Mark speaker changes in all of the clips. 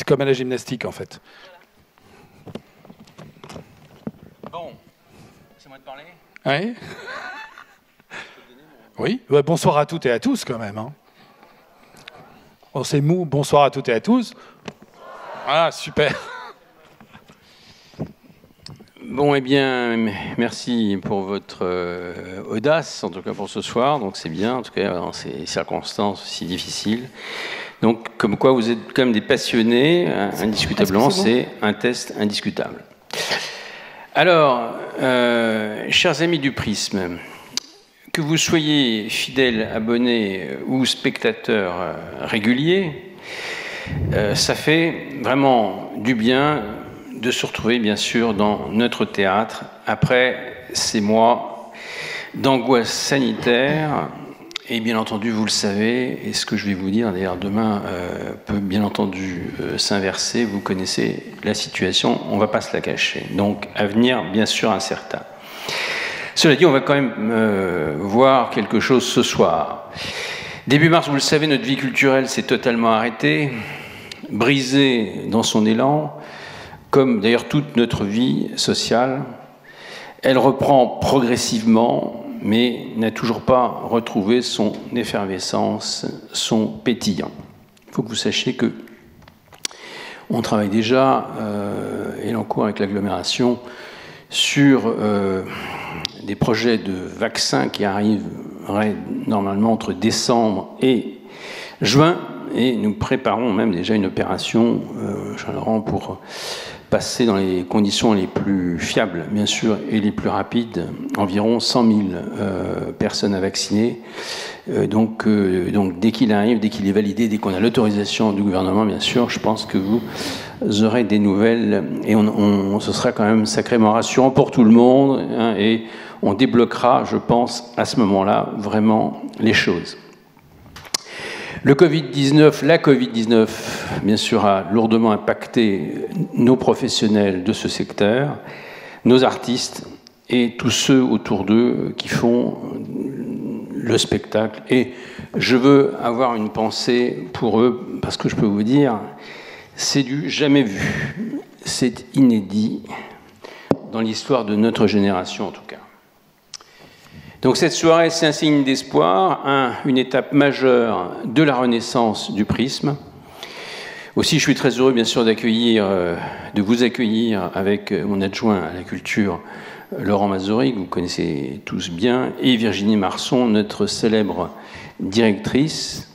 Speaker 1: comme à la gymnastique, en fait.
Speaker 2: Bon, c'est moi de parler.
Speaker 1: Oui. Oui. Ouais, bonsoir à toutes et à tous, quand même. Hein. Oh, c'est mou. Bonsoir à toutes et à tous. Ah, super.
Speaker 2: Bon, eh bien, merci pour votre audace, en tout cas pour ce soir. Donc c'est bien, en tout cas dans ces circonstances si difficiles. Donc, comme quoi vous êtes quand même des passionnés, indiscutablement, c'est un test indiscutable. Alors, chers amis du Prisme, que vous soyez fidèles, abonnés ou spectateurs réguliers, ça fait vraiment du bien de se retrouver, bien sûr, dans notre théâtre après ces mois d'angoisse sanitaire. Et bien entendu, vous le savez, et ce que je vais vous dire, d'ailleurs, demain peut bien entendu s'inverser. Vous connaissez la situation, on ne va pas se la cacher. Donc, avenir, bien sûr, incertain. Cela dit, on va quand même voir quelque chose ce soir. Début mars, vous le savez, notre vie culturelle s'est totalement arrêtée, brisée dans son élan, comme d'ailleurs toute notre vie sociale. Elle reprend progressivement, mais n'a toujours pas retrouvé son effervescence, son pétillant. Il faut que vous sachiez que on travaille déjà, et en cours avec l'agglomération, sur des projets de vaccins qui arriveraient normalement entre décembre et juin, et nous préparons même déjà une opération, Jean-Laurent, pour passer dans les conditions les plus fiables, bien sûr, et les plus rapides, environ 100 000 personnes à vacciner. Donc, dès qu'il arrive, dès qu'il est validé, dès qu'on a l'autorisation du gouvernement, bien sûr, je pense que vous aurez des nouvelles, et ce sera quand même sacrément rassurant pour tout le monde, hein, et on débloquera, je pense, à ce moment-là, vraiment les choses. La Covid-19, bien sûr, a lourdement impacté nos professionnels de ce secteur, nos artistes et tous ceux autour d'eux qui font le spectacle. Et je veux avoir une pensée pour eux, parce que je peux vous dire, c'est du jamais vu, c'est inédit dans l'histoire de notre génération en tout cas. Donc cette soirée, c'est un signe d'espoir, une étape majeure de la renaissance du Prisme. Aussi, je suis très heureux, bien sûr, de vous accueillir avec mon adjoint à la culture, Laurent Mazori, que vous connaissez tous bien, et Virginie Marson, notre célèbre directrice.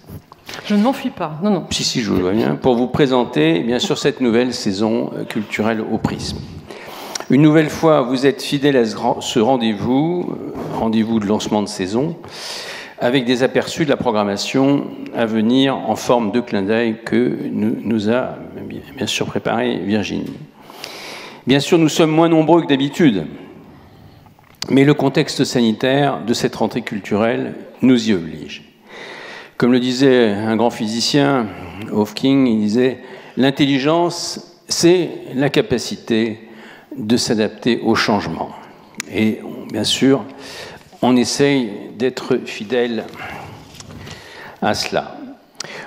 Speaker 3: Je ne m'enfuis pas, non, non.
Speaker 2: Si, je vous vois bien, pour vous présenter, bien sûr, cette nouvelle saison culturelle au Prisme. Une nouvelle fois, vous êtes fidèles à ce rendez-vous de lancement de saison, avec des aperçus de la programmation à venir en forme de clin d'œil que nous a bien sûr préparé Virginie. Bien sûr, nous sommes moins nombreux que d'habitude, mais le contexte sanitaire de cette rentrée culturelle nous y oblige. Comme le disait un grand physicien, Hawking, il disait « L'intelligence, c'est la capacité de s'adapter au changement. » Et bien sûr, on essaye d'être fidèle à cela.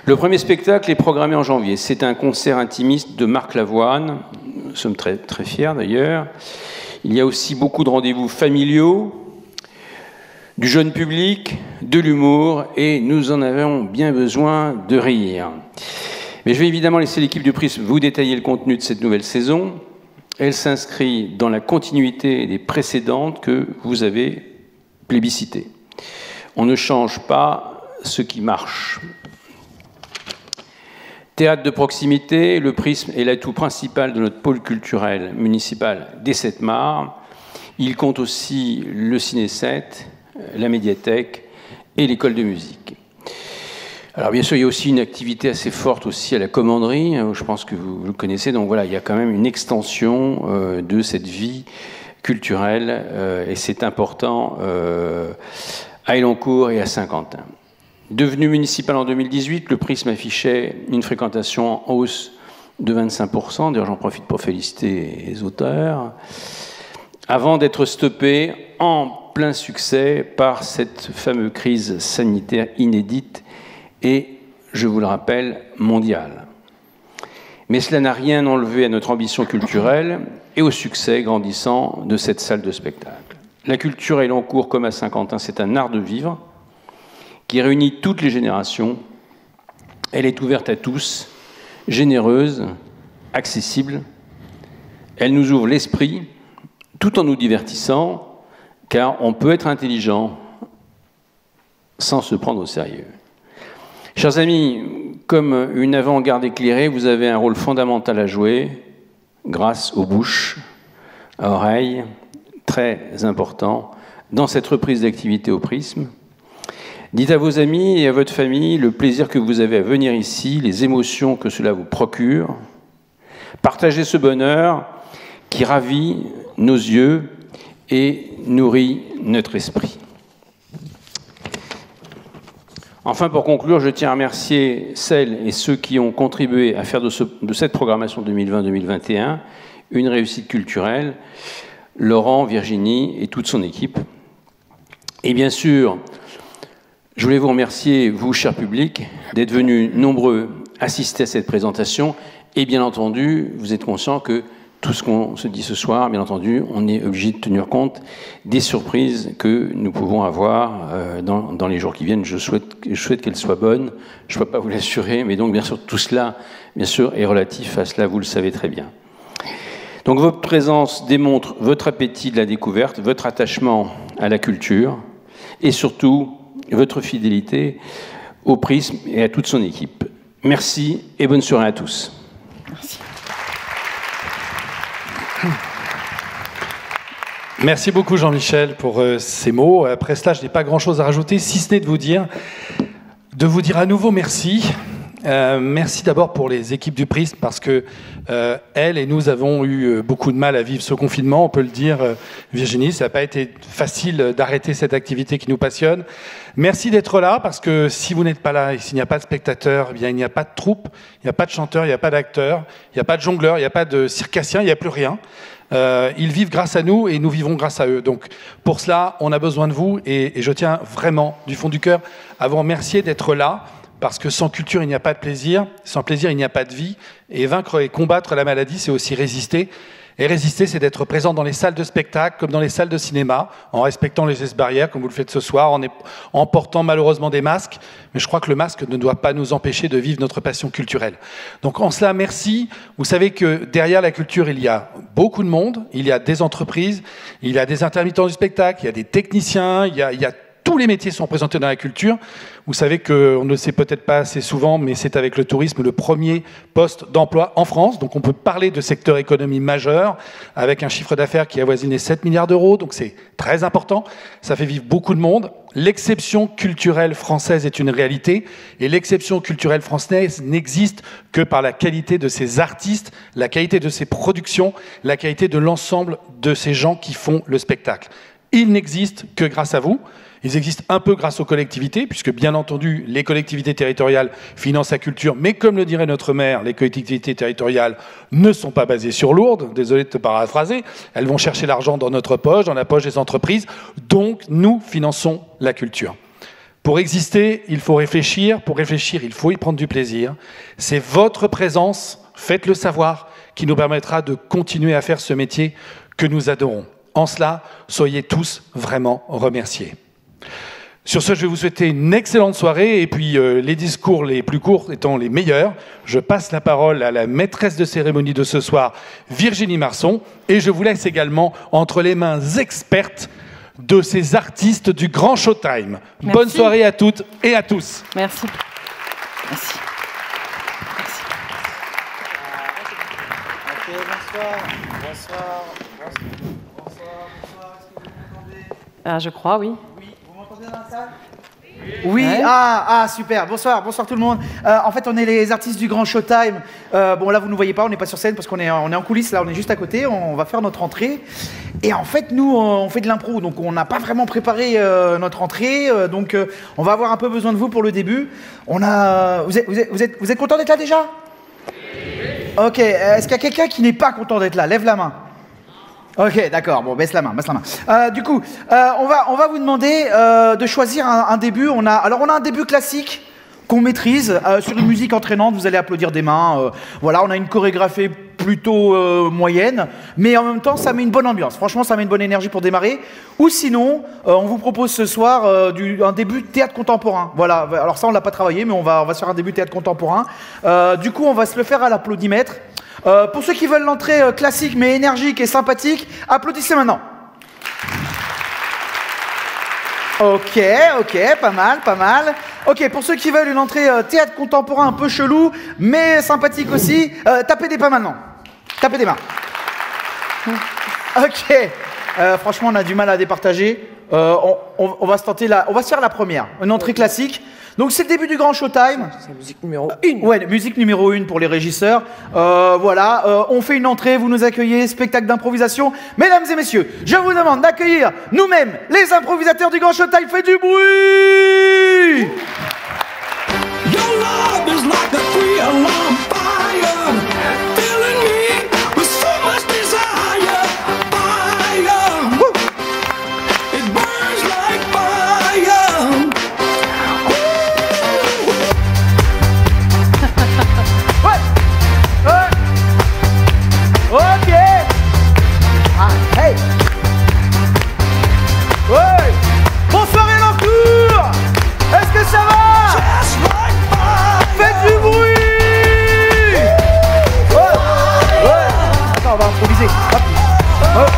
Speaker 2: Le premier spectacle est programmé en janvier. C'est un concert intimiste de Marc Lavoine. Nous sommes très, très fiers d'ailleurs. Il y a aussi beaucoup de rendez-vous familiaux, du jeune public, de l'humour, et nous en avons bien besoin de rire. Mais je vais évidemment laisser l'équipe du Prisme vous détailler le contenu de cette nouvelle saison. Elle s'inscrit dans la continuité des précédentes que vous avez plébiscitées. On ne change pas ce qui marche. Théâtre de proximité, le Prisme est l'atout principal de notre pôle culturel municipal des Sept-Mars. Il compte aussi le Ciné 7, la médiathèque et l'école de musique. Alors bien sûr, il y a aussi une activité assez forte aussi à la commanderie, je pense que vous le connaissez, donc voilà, il y a quand même une extension de cette vie culturelle, et c'est important à Elancourt et à Saint-Quentin. Devenu municipal en 2018, le Prisme affichait une fréquentation en hausse de 25%, d'ailleurs j'en profite pour féliciter les auteurs, avant d'être stoppé en plein succès par cette fameuse crise sanitaire inédite et, je vous le rappelle, mondiale. Mais cela n'a rien enlevé à notre ambition culturelle et au succès grandissant de cette salle de spectacle. La culture à Elancourt comme à Saint-Quentin, c'est un art de vivre qui réunit toutes les générations. Elle est ouverte à tous, généreuse, accessible. Elle nous ouvre l'esprit tout en nous divertissant, car on peut être intelligent sans se prendre au sérieux. Chers amis, comme une avant-garde éclairée, vous avez un rôle fondamental à jouer grâce aux bouches, à oreilles, très important, dans cette reprise d'activité au Prisme. Dites à vos amis et à votre famille le plaisir que vous avez à venir ici, les émotions que cela vous procure. Partagez ce bonheur qui ravit nos yeux et nourrit notre esprit. Enfin, pour conclure, je tiens à remercier celles et ceux qui ont contribué à faire de cette programmation 2020-2021 une réussite culturelle, Laurent, Virginie et toute son équipe. Et bien sûr, je voulais vous remercier, vous, cher public, d'être venus nombreux assister à cette présentation. Et bien entendu, vous êtes conscients que tout ce qu'on se dit ce soir, bien entendu, on est obligé de tenir compte des surprises que nous pouvons avoir dans les jours qui viennent. Je souhaite qu'elles soient bonnes. Je ne peux pas vous l'assurer, mais donc bien sûr tout cela, bien sûr, est relatif à cela. Vous le savez très bien. Donc votre présence démontre votre appétit de la découverte, votre attachement à la culture et surtout votre fidélité au Prisme et à toute son équipe. Merci et bonne soirée à tous.
Speaker 3: Merci.
Speaker 1: Merci beaucoup Jean-Michel pour ces mots. Après cela, je n'ai pas grand-chose à rajouter, si ce n'est de vous dire à nouveau merci. Merci d'abord pour les équipes du Prisme, parce que elles et nous avons eu beaucoup de mal à vivre ce confinement, on peut le dire, Virginie. Ça n'a pas été facile d'arrêter cette activité qui nous passionne. Merci d'être là, parce que si vous n'êtes pas là et s'il n'y a pas de spectateurs, eh bien, il n'y a pas de troupe, il n'y a pas de chanteurs, il n'y a pas d'acteurs, il n'y a pas de jongleurs, il n'y a pas de circassiens, il n'y a plus rien. Ils vivent grâce à nous et nous vivons grâce à eux. Donc pour cela, on a besoin de vous et je tiens vraiment du fond du cœur à vous remercier d'être là, parce que sans culture, il n'y a pas de plaisir, sans plaisir, il n'y a pas de vie. Et vaincre et combattre la maladie, c'est aussi résister. Et résister, c'est d'être présent dans les salles de spectacle, comme dans les salles de cinéma, en respectant les gestes barrières, comme vous le faites ce soir, en portant malheureusement des masques. Mais je crois que le masque ne doit pas nous empêcher de vivre notre passion culturelle. Donc en cela, merci. Vous savez que derrière la culture, il y a beaucoup de monde, il y a des entreprises, il y a des intermittents du spectacle, il y a des techniciens, il y a tous les métiers sont présentés dans la culture. Vous savez qu'on ne le sait peut-être pas assez souvent, mais c'est avec le tourisme le premier poste d'emploi en France. Donc on peut parler de secteur économie majeur, avec un chiffre d'affaires qui avoisine les 7 milliards d'euros. Donc c'est très important. Ça fait vivre beaucoup de monde. L'exception culturelle française est une réalité. Et l'exception culturelle française n'existe que par la qualité de ses artistes, la qualité de ses productions, la qualité de l'ensemble de ces gens qui font le spectacle. Ils n'existent que grâce à vous. Ils existent un peu grâce aux collectivités, puisque bien entendu, les collectivités territoriales financent la culture, mais comme le dirait notre maire, les collectivités territoriales ne sont pas basées sur Lourdes, désolé de te paraphraser, elles vont chercher l'argent dans notre poche, dans la poche des entreprises, donc nous finançons la culture. Pour exister, il faut réfléchir, pour réfléchir, il faut y prendre du plaisir. C'est votre présence, faites-le savoir, qui nous permettra de continuer à faire ce métier que nous adorons. En cela, soyez tous vraiment remerciés. Sur ce, je vais vous souhaiter une excellente soirée et puis les discours les plus courts étant les meilleurs, je passe la parole à la maîtresse de cérémonie de ce soir, Virginie Marson, et je vous laisse également entre les mains expertes de ces artistes du Grand Showtime. Merci. Bonne soirée à toutes et à tous.
Speaker 3: Merci. Merci. Merci.
Speaker 4: Ok, bonsoir. Bonsoir. Est-ce que vous m'entendez ?
Speaker 3: Je crois, oui.
Speaker 4: Vous m'entendez dans la salle ? Oui, ouais. Super, bonsoir tout le monde. En fait, on est les artistes du Grand Showtime. Bon, là, vous ne nous voyez pas, on n'est pas sur scène parce qu'on est en coulisses, là, on est juste à côté, on va faire notre entrée. Et en fait, nous, on fait de l'impro, donc on n'a pas vraiment préparé notre entrée, donc on va avoir un peu besoin de vous pour le début. Vous êtes content d'être là déjà ? Oui. Ok, est-ce qu'il y a quelqu'un qui n'est pas content d'être là ? Lève la main. Ok, d'accord, bon, baisse la main. Du coup, on va vous demander de choisir un début. On a un début classique, qu'on maîtrise. Sur une musique entraînante, vous allez applaudir des mains. Voilà, on a une chorégraphie plutôt moyenne, mais en même temps, ça met une bonne ambiance. Franchement, ça met une bonne énergie pour démarrer. Ou sinon, on vous propose ce soir un début de théâtre contemporain. Voilà, alors ça, on l'a pas travaillé, mais on va se faire un début de théâtre contemporain. Du coup, on va se le faire à l'applaudimètre. Pour ceux qui veulent l'entrée classique, mais énergique et sympathique, applaudissez maintenant. Ok, pas mal, pas mal. Ok, pour ceux qui veulent une entrée théâtre contemporain un peu chelou, mais sympathique aussi, tapez des mains maintenant. Tapez des mains. Ok. Franchement, on a du mal à départager. On va se tenter on va se faire la première, une entrée classique. Donc c'est le début du grand showtime.
Speaker 5: C'est la musique numéro 1.
Speaker 4: Ouais, musique numéro 1 pour les régisseurs. Voilà, on fait une entrée, vous nous accueillez, spectacle d'improvisation. Mesdames et messieurs, je vous demande d'accueillir nous-mêmes, les improvisateurs du grand showtime. Faites du bruit!
Speaker 6: Your love is like a three-alarm fire, filling me with so much desire. Fire, it burns like fire.
Speaker 4: Ok. Ah, hey. Ouais. Bonsoir et l'encours. Est-ce que ça va?
Speaker 6: Just like fire.
Speaker 4: Faites du bruit. Ouais. Ouais. Attends, on va improviser. Hop. Hop.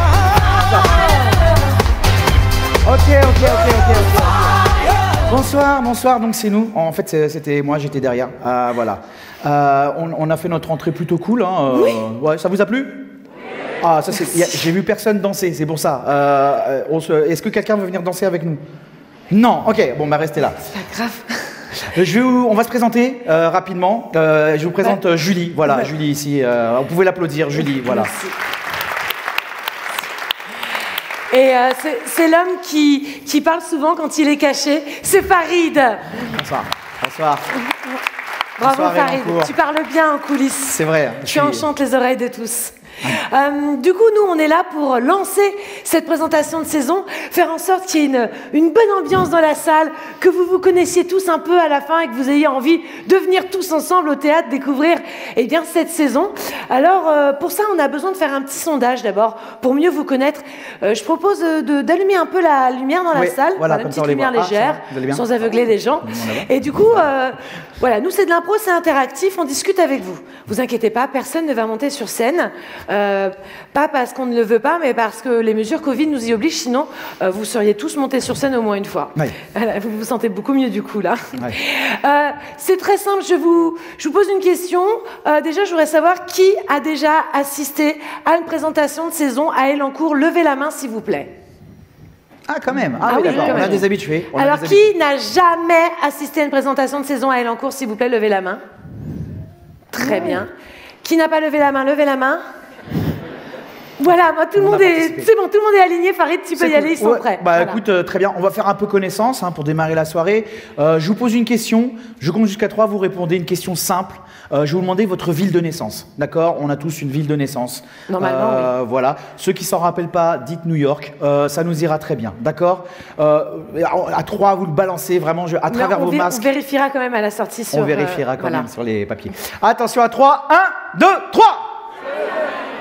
Speaker 4: Ok. Bonsoir, donc c'est nous. En fait, c'était moi, j'étais derrière. Voilà. On a fait notre entrée plutôt cool. Hein.
Speaker 5: Oui.
Speaker 4: Ouais, ça vous a plu? Ah, ça c'est. J'ai vu personne danser, c'est pour ça. Est-ce que quelqu'un veut venir danser avec nous? Non. Ok. Bon, bah restez là.
Speaker 5: C'est pas grave.
Speaker 4: On va se présenter rapidement. Je vous présente Julie. Voilà, Julie ici. Vous pouvez l'applaudir, Julie. Voilà.
Speaker 5: Merci. Et c'est l'homme qui parle souvent quand il est caché. C'est Farid.
Speaker 4: Bonsoir. Bonsoir.
Speaker 5: Bravo
Speaker 4: Bonsoir,
Speaker 5: Farid.
Speaker 4: Elancourt.
Speaker 5: Tu parles bien en coulisses.
Speaker 4: C'est vrai.
Speaker 5: Tu enchantes les oreilles de tous. Du coup, nous, on est là pour lancer cette présentation de saison, faire en sorte qu'il y ait une bonne ambiance dans la salle, que vous vous connaissiez tous un peu à la fin et que vous ayez envie de venir tous ensemble au théâtre découvrir bien, cette saison. Alors, pour ça, on a besoin de faire un petit sondage d'abord, pour mieux vous connaître. Je propose d'allumer un peu la lumière dans la salle,
Speaker 4: voilà,
Speaker 5: une
Speaker 4: comme ça,
Speaker 5: petite
Speaker 4: on les
Speaker 5: lumière
Speaker 4: voit.
Speaker 5: légère,
Speaker 4: vous allez bien?
Speaker 5: sans aveugler les gens. Et du coup, voilà, nous, c'est de l'impro, c'est interactif, on discute avec vous. Vous inquiétez pas, personne ne va monter sur scène. Pas parce qu'on ne le veut pas, mais parce que les mesures Covid nous y obligent, sinon vous seriez tous montés sur scène au moins une fois.
Speaker 4: Oui.
Speaker 5: Vous vous sentez beaucoup mieux du coup là.
Speaker 4: Oui.
Speaker 5: C'est très simple, je vous pose une question. Déjà, je voudrais savoir qui a déjà assisté à une présentation de saison à Elancourt. Levez la main s'il vous plaît.
Speaker 4: Ah, quand même. Ah,
Speaker 5: Ah
Speaker 4: oui,
Speaker 5: oui,
Speaker 4: d'accord.
Speaker 5: quand
Speaker 4: On a
Speaker 5: même.
Speaker 4: des habitués. On a
Speaker 5: Alors,
Speaker 4: des habitués.
Speaker 5: qui n'a jamais assisté à une présentation de saison à Elancourt, s'il vous plaît, levez la main. Très bien. Qui n'a pas levé la main, levez la main. Voilà, moi, tout le monde est... C'est bon, tout le monde est aligné. Farid, tu peux y aller, ils sont
Speaker 4: Ouais,
Speaker 5: prêts.
Speaker 4: Bah
Speaker 5: Voilà.
Speaker 4: écoute, très bien, on va faire un peu connaissance pour démarrer la soirée. Je vous pose une question, je compte jusqu'à 3, vous répondez une question simple. Je vais vous demander votre ville de naissance, d'accord? On a tous une ville de naissance.
Speaker 5: Normalement,
Speaker 4: Voilà. Ceux qui s'en rappellent pas, dites New York, ça nous ira très bien, d'accord? À 3, vous le balancez vraiment à travers vos masques.
Speaker 5: On vérifiera quand même à la sortie sur...
Speaker 4: On vérifiera quand
Speaker 5: voilà.
Speaker 4: même sur les papiers. Attention à 3, 1, 2, 3.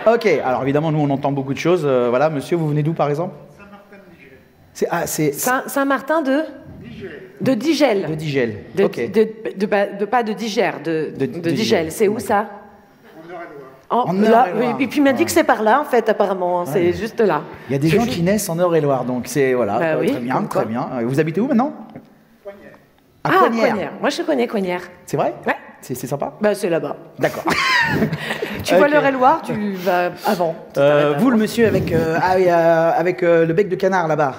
Speaker 4: Ok, alors évidemment, nous on entend beaucoup de choses. Voilà, monsieur, vous venez d'où par exemple?
Speaker 5: Saint-Martin de Digel.
Speaker 4: De Digel. Ok.
Speaker 5: Pas de Digère, de Digel. C'est où ça?
Speaker 4: En
Speaker 5: là,
Speaker 4: Eure-et-Loire.
Speaker 5: et puis il m'a dit que c'est par là, en fait, apparemment. Hein, c'est juste là.
Speaker 4: Il y a des gens qui naissent en Eure-et-Loire, donc c'est voilà,
Speaker 5: Bah oui,
Speaker 4: très bien,
Speaker 5: comme quoi.
Speaker 4: très bien. Vous habitez où maintenant? À
Speaker 5: Ah,
Speaker 4: Coignières.
Speaker 5: Coignières. Moi, je connais Coignières.
Speaker 4: C'est vrai?
Speaker 5: Ouais.
Speaker 4: C'est sympa?
Speaker 5: Bah, c'est là-bas.
Speaker 4: D'accord.
Speaker 5: Tu vois
Speaker 4: Ok.
Speaker 5: l'Eure-et-Loire, tu vas avant. Tu t'arrêtes
Speaker 4: Vous, le
Speaker 5: avant.
Speaker 4: monsieur avec, le bec de canard là-bas.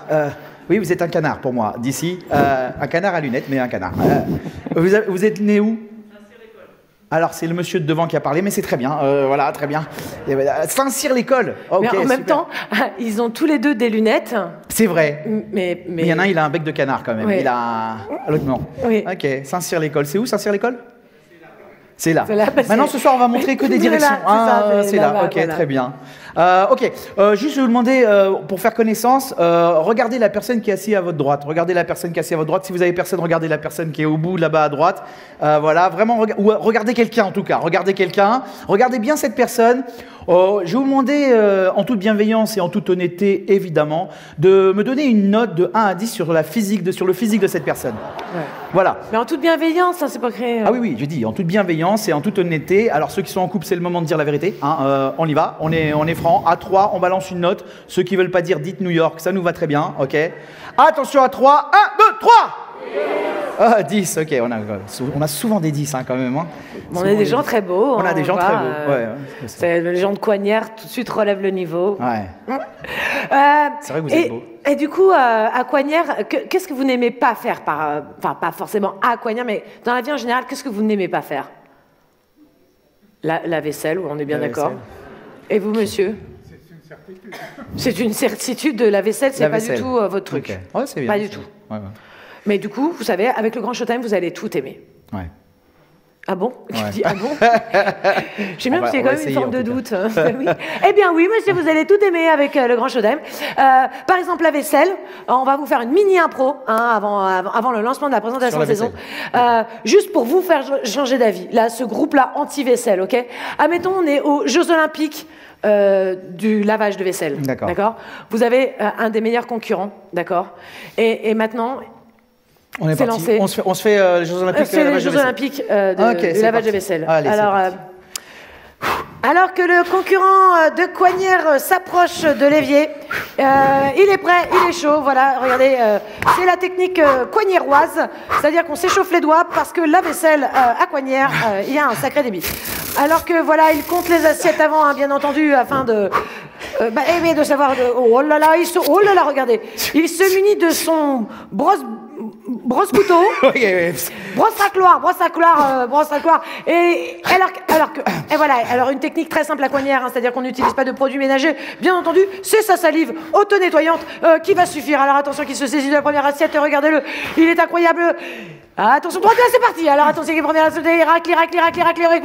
Speaker 4: Oui, vous êtes un canard pour moi, d'ici. Un canard à lunettes, mais un canard. Vous êtes né où? Alors, c'est le monsieur de devant qui a parlé, mais c'est très bien. Voilà, très bien. Saint-Cyr-l'École.
Speaker 5: Mais
Speaker 4: Ok,
Speaker 5: en même
Speaker 4: super.
Speaker 5: temps, ils ont tous les deux des lunettes.
Speaker 4: C'est vrai.
Speaker 5: Mais
Speaker 4: Mais il y en a un, il a un bec de canard quand même.
Speaker 5: Ouais.
Speaker 4: Il a l'autre non.
Speaker 5: Oui.
Speaker 4: Ok, Saint-Cyr-l'École. C'est où Saint-Cyr-l'École? C'est là.
Speaker 5: C'est là, bah,
Speaker 4: Maintenant,
Speaker 5: c'est-
Speaker 4: ce soir, on va montrer que des
Speaker 5: C'est
Speaker 4: directions.
Speaker 5: là, c'est ça, c'est
Speaker 4: c'est là.
Speaker 5: là-bas,
Speaker 4: Ok,
Speaker 5: voilà.
Speaker 4: très bien. Ok, juste je vais vous demander, pour faire connaissance, regardez la personne qui est assise à votre droite. Regardez la personne qui est assise à votre droite. Si vous avez personne, regardez la personne qui est au bout là-bas à droite. Voilà, vraiment, ou regardez quelqu'un en tout cas. Regardez quelqu'un. Regardez bien cette personne. Je vais vous demander, en toute bienveillance et en toute honnêteté, évidemment, de me donner une note de 1 à 10 sur le physique de cette personne. Ouais. Voilà.
Speaker 5: Mais en toute bienveillance, hein, c'est pas créé.
Speaker 4: Ah oui, j'ai dit, en toute bienveillance et en toute honnêteté. Alors, ceux qui sont en couple, c'est le moment de dire la vérité. Hein, on y va, on est franc. À 3, on balance une note. Ceux qui veulent pas dire, dites New York, ça nous va très bien, ok. Attention à 3, 1, 2, 3 Ah, 10, ok, on a souvent des 10 hein, quand même. Hein.
Speaker 5: On a des gens très beaux.
Speaker 4: On a des gens très beaux, ouais.
Speaker 5: Les gens de Coignères, tout de suite, relèvent le niveau.
Speaker 4: Ouais. C'est vrai que vous êtes beaux.
Speaker 5: Et du coup, à Coignères, qu'est-ce que vous n'aimez pas faire enfin, pas forcément à Coignères, mais dans la vie en général, qu'est-ce que vous n'aimez pas faire? La vaisselle, on est bien d'accord. Et vous, monsieur? C'est une certitude de la vaisselle, c'est pas du tout votre truc.
Speaker 4: Okay. Ouais, c'est bien.
Speaker 5: Pas du tout.
Speaker 4: Ouais.
Speaker 5: Mais du coup, vous savez, avec le Grand Showtime, vous allez tout aimer.
Speaker 4: Ouais.
Speaker 5: Ah bon?
Speaker 4: Ouais.
Speaker 5: Tu dis ah bon? J'aime bien parce qu'il y a quand même une forme de doute. Oui. Eh bien oui, monsieur, vous allez tout aimer avec le Grand Showtime. Par exemple, la vaisselle. On va vous faire une mini impro avant le lancement de la présentation de saison. Juste pour vous faire changer d'avis. Là, ce groupe-là, anti-vaisselle, ok? Admettons, on est aux Jeux Olympiques. Du lavage de vaisselle. D'accord. Vous avez un des meilleurs concurrents, d'accord. Et maintenant,
Speaker 4: on est parti. Lancé. On se fait les Jeux Olympiques.
Speaker 5: C'est les Jeux Olympiques du lavage de vaisselle.
Speaker 4: Allez,
Speaker 5: alors que le concurrent de Coignères s'approche de l'évier, il est prêt, il est chaud. Voilà, regardez, c'est la technique coignéroise, c'est-à-dire qu'on s'échauffe les doigts parce que la vaisselle à Coignères, il y a un sacré débit. Alors que voilà, il compte les assiettes avant, hein, bien entendu, afin de savoir. Oh là là, regardez, il se munit de son brosse couteau, brosse racloir, et alors une technique très simple à Coignères, hein, c'est-à-dire qu'on n'utilise pas de produits ménagers, bien entendu, c'est sa salive auto-nettoyante qui va suffire. Alors attention qu'il se saisit de la première assiette, regardez-le, il est incroyable. Attention, droite là, c'est parti. Alors attention, les premières assiettes, il racle,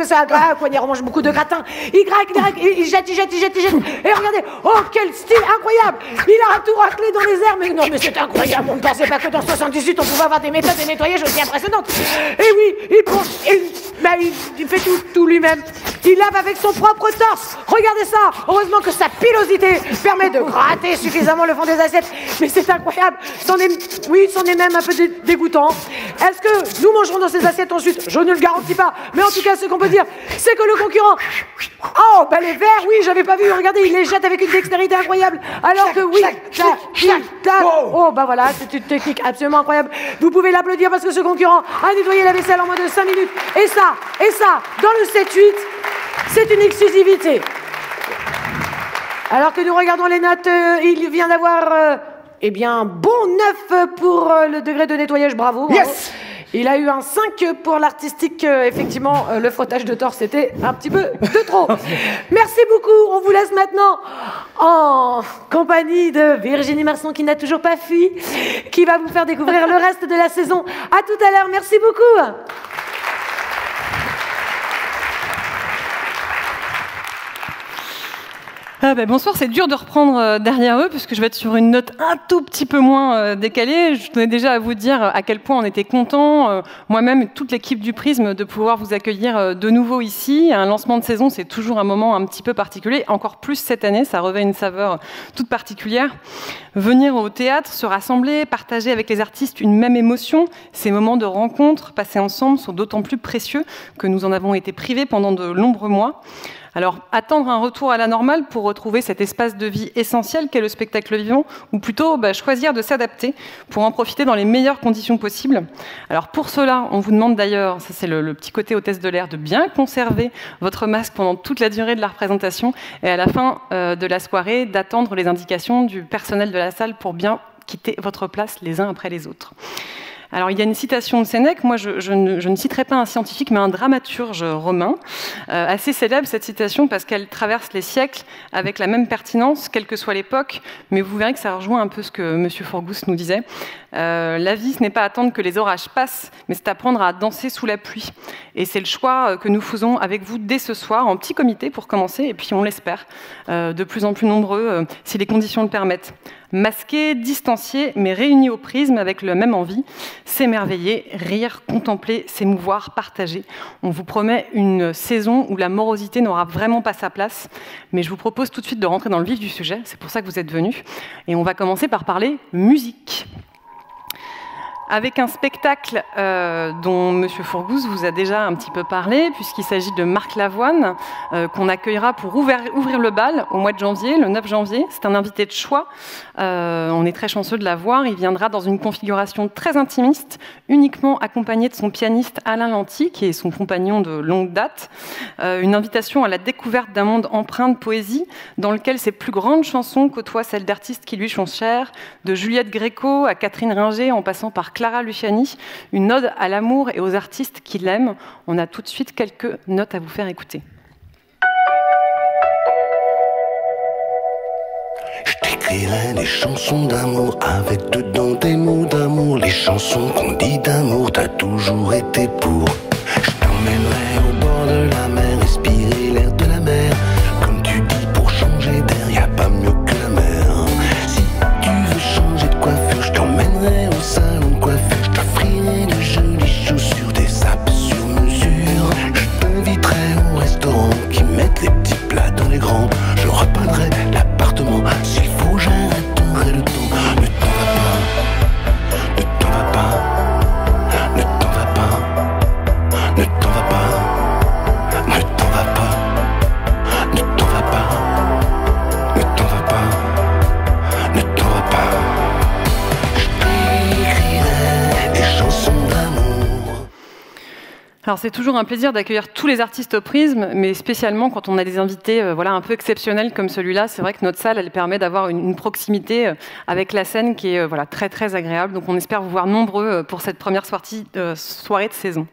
Speaker 5: ça, Coignères mange beaucoup de gratin, il racle, il jette, et regardez, oh quel style incroyable, il a tout raclé dans les airs, mais non, mais c'est incroyable, on ne pensait pas que dans 78 on pouvait avoir des méthodes de nettoyage aussi impressionnantes. Et oui, il fait tout lui-même. Il lave avec son propre torse. Regardez ça. Heureusement que sa pilosité permet de gratter suffisamment le fond des assiettes. Mais c'est incroyable. C'en est même un peu dégoûtant. Est-ce que nous mangerons dans ces assiettes ensuite? Je ne le garantis pas. Mais en tout cas, ce qu'on peut dire, c'est que le concurrent... Oh, les verres, oui, j'avais pas vu. Regardez, il les jette avec une dextérité incroyable. Alors que oui... Oh, voilà, c'est une technique absolument incroyable. Vous pouvez l'applaudir parce que ce concurrent a nettoyé la vaisselle en moins de 5 minutes. Et ça, dans le 7-8... c'est une exclusivité. Alors que nous regardons les notes, il vient d'avoir, bon 9 pour le degré de nettoyage, bravo.
Speaker 4: Yes.
Speaker 5: Il a eu un 5 pour l'artistique, effectivement, le frottage de torse, c'était un petit peu de trop. Merci beaucoup, on vous laisse maintenant en compagnie de Virginie Marson qui n'a toujours pas fui, qui va vous faire découvrir le reste de la saison. À tout à l'heure, merci beaucoup.
Speaker 7: Bonsoir, c'est dur de reprendre derrière eux puisque je vais être sur une note un tout petit peu moins décalée. Je tenais déjà à vous dire à quel point on était contents, moi-même et toute l'équipe du Prisme, de pouvoir vous accueillir de nouveau ici. Un lancement de saison, c'est toujours un moment un petit peu particulier, encore plus cette année, ça revêt une saveur toute particulière. Venir au théâtre, se rassembler, partager avec les artistes une même émotion, ces moments de rencontre passés ensemble sont d'autant plus précieux que nous en avons été privés pendant de nombreux mois. Alors, attendre un retour à la normale pour retrouver cet espace de vie essentiel qu'est le spectacle vivant, ou plutôt choisir de s'adapter pour en profiter dans les meilleures conditions possibles. Alors pour cela, on vous demande d'ailleurs, ça c'est le petit côté hôtesse de l'air, de bien conserver votre masque pendant toute la durée de la représentation et à la fin de la soirée, d'attendre les indications du personnel de la salle pour bien quitter votre place les uns après les autres. Alors, il y a une citation de Sénèque. Moi, je ne citerai pas un scientifique, mais un dramaturge romain. Assez célèbre, cette citation, parce qu'elle traverse les siècles avec la même pertinence, quelle que soit l'époque. Mais vous verrez que ça rejoint un peu ce que M. Forgus nous disait. La vie, ce n'est pas attendre que les orages passent, mais c'est apprendre à danser sous la pluie. Et c'est le choix que nous faisons avec vous dès ce soir, en petit comité pour commencer, et puis on l'espère, de plus en plus nombreux, si les conditions le permettent. Masqués, distanciés, mais réunis au prisme avec la même envie, s'émerveiller, rire, contempler, s'émouvoir, partager. On vous promet une saison où la morosité n'aura vraiment pas sa place, mais je vous propose tout de suite de rentrer dans le vif du sujet, c'est pour ça que vous êtes venus, et on va commencer par parler musique. Avec un spectacle dont M. Forgus vous a déjà un petit peu parlé, puisqu'il s'agit de Marc Lavoine, qu'on accueillera pour ouvrir le bal au mois de janvier, le 9 janvier. C'est un invité de choix. On est très chanceux de l'avoir. Il viendra dans une configuration très intimiste, uniquement accompagné de son pianiste Alain Lanty, qui est son compagnon de longue date. Une invitation à la découverte d'un monde empreint de poésie, dans lequel ses plus grandes chansons côtoient celles d'artistes qui lui sont chers, de Juliette Gréco à Catherine Ringer, en passant par Clara Luciani, une ode à l'amour et aux artistes qui l'aiment. On a tout de suite quelques notes à vous faire écouter.
Speaker 8: Je t'écrirai des chansons d'amour avec dedans des mots d'amour. Les chansons qu'on dit d'amour, t'as toujours été pour. Je t'emmènerai au bord de la mer, respirer l'air de la mer. Comme tu dis, pour changer d'air, y a pas mieux que la mer. Si tu veux changer de coiffure, je t'emmènerai au salon de coiffure. Je t'offrirai de jolies chaussures, des sapes sur mesure. Je t'inviterai au restaurant qui mettent les petits plats dans les grands. Je repeindrai l'appartement, s'il faut j'arrêterai le temps. Ne t'en va pas, ne t'en va pas, ne t'en va pas, ne t'en va pas, ne t'en va pas, ne t'en va pas, ne t'en va pas, ne t'en va pas. Je t'écrirai des chansons d'amour.
Speaker 7: Alors c'est toujours un plaisir d'accueillir tous les artistes au Prisme, mais spécialement quand on a des invités un peu exceptionnels comme celui-là. C'est vrai que notre salle, elle permet d'avoir une proximité avec la scène qui est très très agréable. Donc on espère vous voir nombreux pour cette première soirée de saison.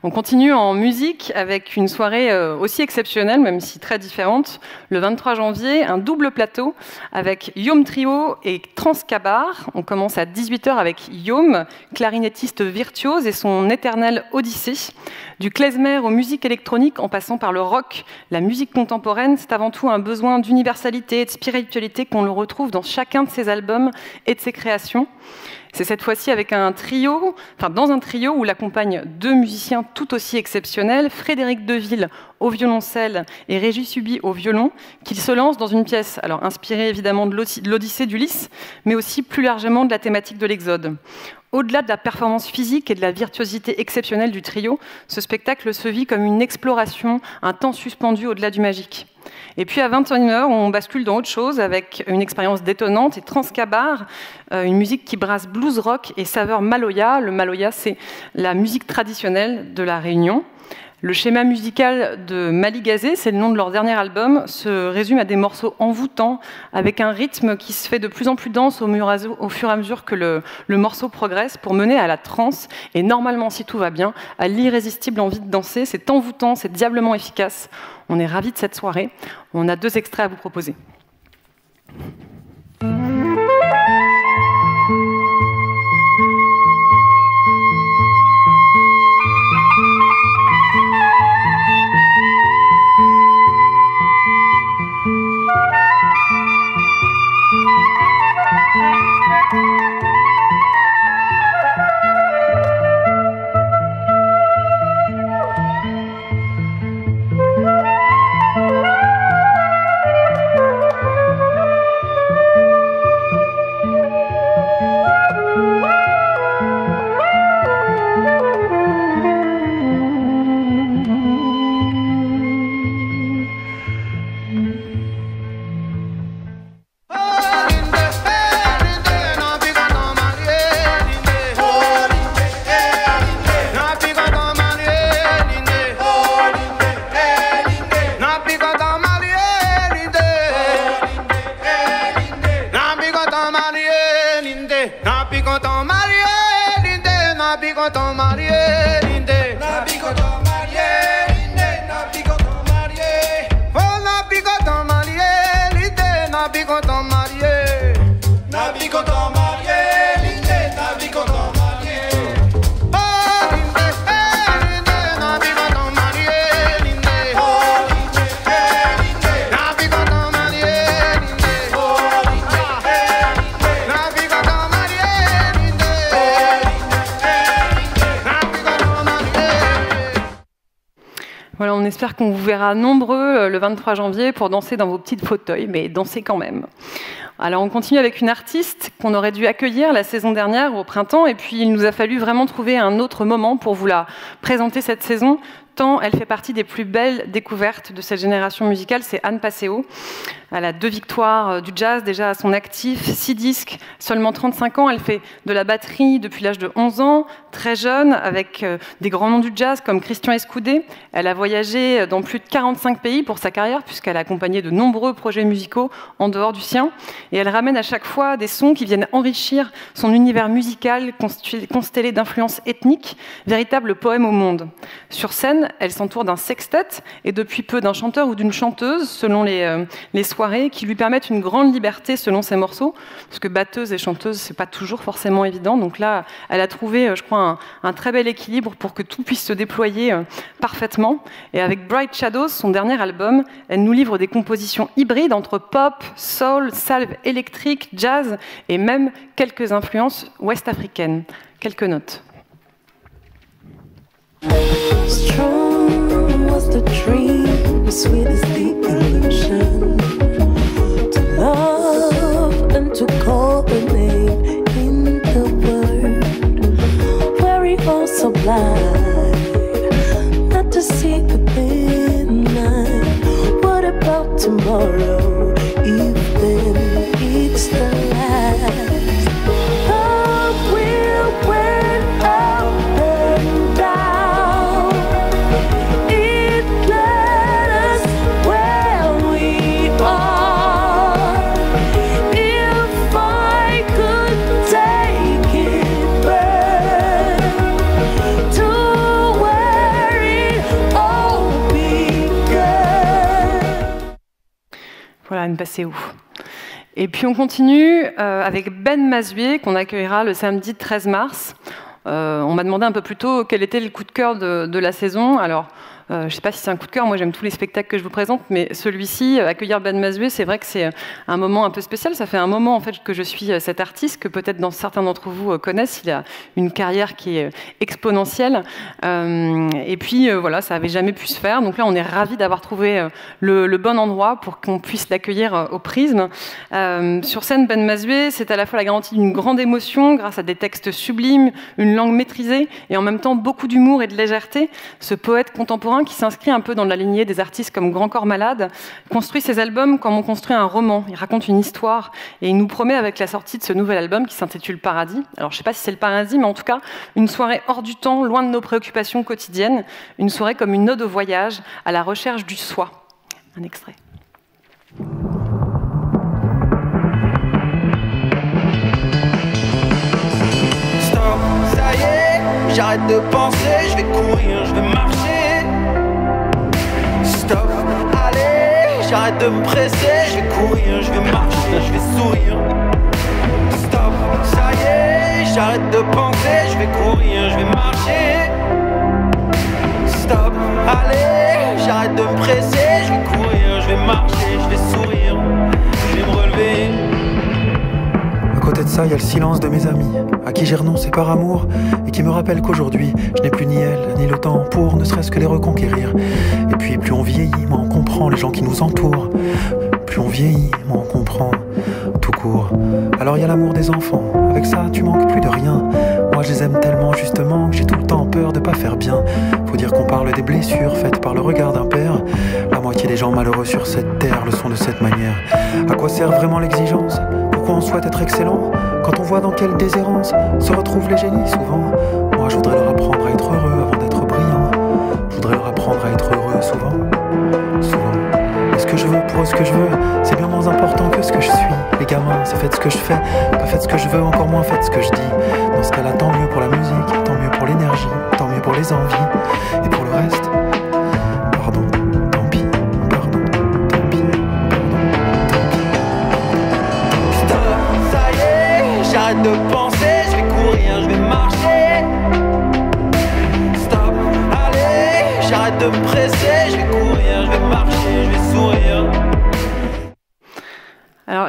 Speaker 7: On continue en musique avec une soirée aussi exceptionnelle, même si très différente. Le 23 janvier, un double plateau avec Yom Trio et Transcabar. On commence à 18h avec Yom, clarinettiste virtuose et son éternelle Odyssée. Du klezmer aux musiques électroniques en passant par le rock, la musique contemporaine, c'est avant tout un besoin d'universalité et de spiritualité qu'on le retrouve dans chacun de ses albums et de ses créations. C'est cette fois-ci avec dans un trio où l'accompagnent deux musiciens tout aussi exceptionnels, Frédéric Deville au violoncelle et Régis Suby au violon, qu'il se lance dans une pièce inspirée évidemment de l'Odyssée d'Ulysse, mais aussi plus largement de la thématique de l'Exode. Au-delà de la performance physique et de la virtuosité exceptionnelle du trio, ce spectacle se vit comme une exploration, un temps suspendu au-delà du magique. Et puis à 21h, on bascule dans autre chose avec une expérience détonnante et Transcabar, une musique qui brasse blues rock et saveur maloya. Le maloya, c'est la musique traditionnelle de la Réunion. Le schéma musical de Maligazé, c'est le nom de leur dernier album, se résume à des morceaux envoûtants, avec un rythme qui se fait de plus en plus dense au fur et à mesure que le morceau progresse, pour mener à la transe, et normalement, si tout va bien, à l'irrésistible envie de danser. C'est envoûtant, c'est diablement efficace. On est ravis de cette soirée. On a 2 extraits à vous proposer.
Speaker 6: nabi content marié. Nabi content marié, Lindé, nabi content marié. Oh Lindé, Lindé, nabi content marié, Lindé. Oh Lindé, Lindé, nabi content marié, Lindé. Oh Lindé, Lindé, nabi content marié, Lindé. Oh Lindé, nabi content marié.
Speaker 7: Voilà, on espère qu'on vous verra nombreux le 23 janvier pour danser dans vos petites fauteuils, mais dansez quand même. Alors on continue avec une artiste qu'on aurait dû accueillir la saison dernière au printemps, et puis il nous a fallu vraiment trouver un autre moment pour vous la présenter cette saison, tant elle fait partie des plus belles découvertes de cette génération musicale, c'est Anne Passeo. Elle a 2 victoires du jazz déjà à son actif, 6 disques, seulement 35 ans. Elle fait de la batterie depuis l'âge de 11 ans, très jeune, avec des grands noms du jazz comme Christian Escudé. Elle a voyagé dans plus de 45 pays pour sa carrière, puisqu'elle a accompagné de nombreux projets musicaux en dehors du sien. Et elle ramène à chaque fois des sons qui viennent enrichir son univers musical constellé d'influences ethniques, véritable poème au monde. Sur scène, elle s'entoure d'un sextet et depuis peu d'un chanteur ou d'une chanteuse, selon les soirées, qui lui permettent une grande liberté selon ses morceaux, parce que batteuse et chanteuse, c'est pas toujours forcément évident. Donc là, elle a trouvé, je crois, un très bel équilibre pour que tout puisse se déployer parfaitement. Et avec Bright Shadows, son dernier album, elle nous livre des compositions hybrides entre pop, soul, salve électrique, jazz et même quelques influences ouest-africaines. Quelques notes.
Speaker 9: Strong was the dream, as sweet as the illusion. To love and to call the name in the word. Weary or so blind, not to see the midnight. What about tomorrow, if then it's the last? Love will win up and down. It led us where we are. If I could take it back to where it all began.
Speaker 7: Voilà, Anne Passeo. Et puis on continue avec Ben Mazué, qu'on accueillera le samedi 13 mars. On m'a demandé un peu plus tôt quel était le coup de cœur de la saison. Alors, je ne sais pas si c'est un coup de cœur, moi j'aime tous les spectacles que je vous présente, mais celui-ci, accueillir Ben Mazué, c'est vrai que c'est un moment un peu spécial. Ça fait un moment en fait que je suis cet artiste, que peut-être certains d'entre vous connaissent. Il a une carrière qui est exponentielle. Et puis voilà, ça n'avait jamais pu se faire. Donc là, on est ravis d'avoir trouvé le bon endroit pour qu'on puisse l'accueillir au Prisme. Sur scène, Ben Mazué, c'est à la fois la garantie d'une grande émotion grâce à des textes sublimes, une langue maîtrisée et en même temps beaucoup d'humour et de légèreté. Ce poète contemporain qui s'inscrit un peu dans la lignée des artistes comme Grand Corps Malade, construit ses albums comme on construit un roman. Il raconte une histoire et il nous promet avec la sortie de ce nouvel album qui s'intitule Paradis. Alors je ne sais pas si c'est le paradis, mais en tout cas une soirée hors du temps, loin de nos préoccupations quotidiennes, une soirée comme une ode au voyage, à la recherche du soi. Un extrait.
Speaker 6: Stop, ça y est, j'arrête de penser, je vais courir, je vais marcher. Stop, allez, j'arrête de me presser, je vais courir, je vais marcher, je vais sourire. Stop, ça y est, j'arrête de penser, je vais courir, je vais marcher. Stop, allez, j'arrête de me presser, je vais courir, je vais marcher, je vais sourire, je vais me relever.
Speaker 10: À côté de ça, il y a le silence de mes amis, à qui j'ai renoncé par amour, et qui me rappellent qu'aujourd'hui, je n'ai plus ni elle, ni le temps pour ne serait-ce que les reconquérir. Et puis, plus on vieillit, moins on comprend les gens qui nous entourent. Plus on vieillit, moins on comprend tout court. Alors il y a l'amour des enfants, avec ça, tu manques plus de rien. Moi, je les aime tellement justement que j'ai tout le temps peur de pas faire bien. Faut dire qu'on parle des blessures faites par le regard d'un père. La moitié des gens malheureux sur cette terre le sont de cette manière. À quoi sert vraiment l'exigence ? Pourquoi on souhaite être excellent quand on voit dans quelle déshérence se retrouvent les génies souvent? Moi je voudrais leur apprendre à être heureux avant d'être brillant. Je voudrais leur apprendre à être heureux souvent, souvent. Et ce que je veux pour eux, ce que je veux, c'est bien moins important que ce que je suis. Les gamins, c'est faites ce que je fais, pas faites ce que je veux, encore moins faites ce que je dis. Dans ce cas-là, tant mieux pour la musique, tant mieux pour l'énergie, tant mieux pour les envies. Et pour le reste, pardon, tant pis, pardon, tant pis, pardon, tant pis.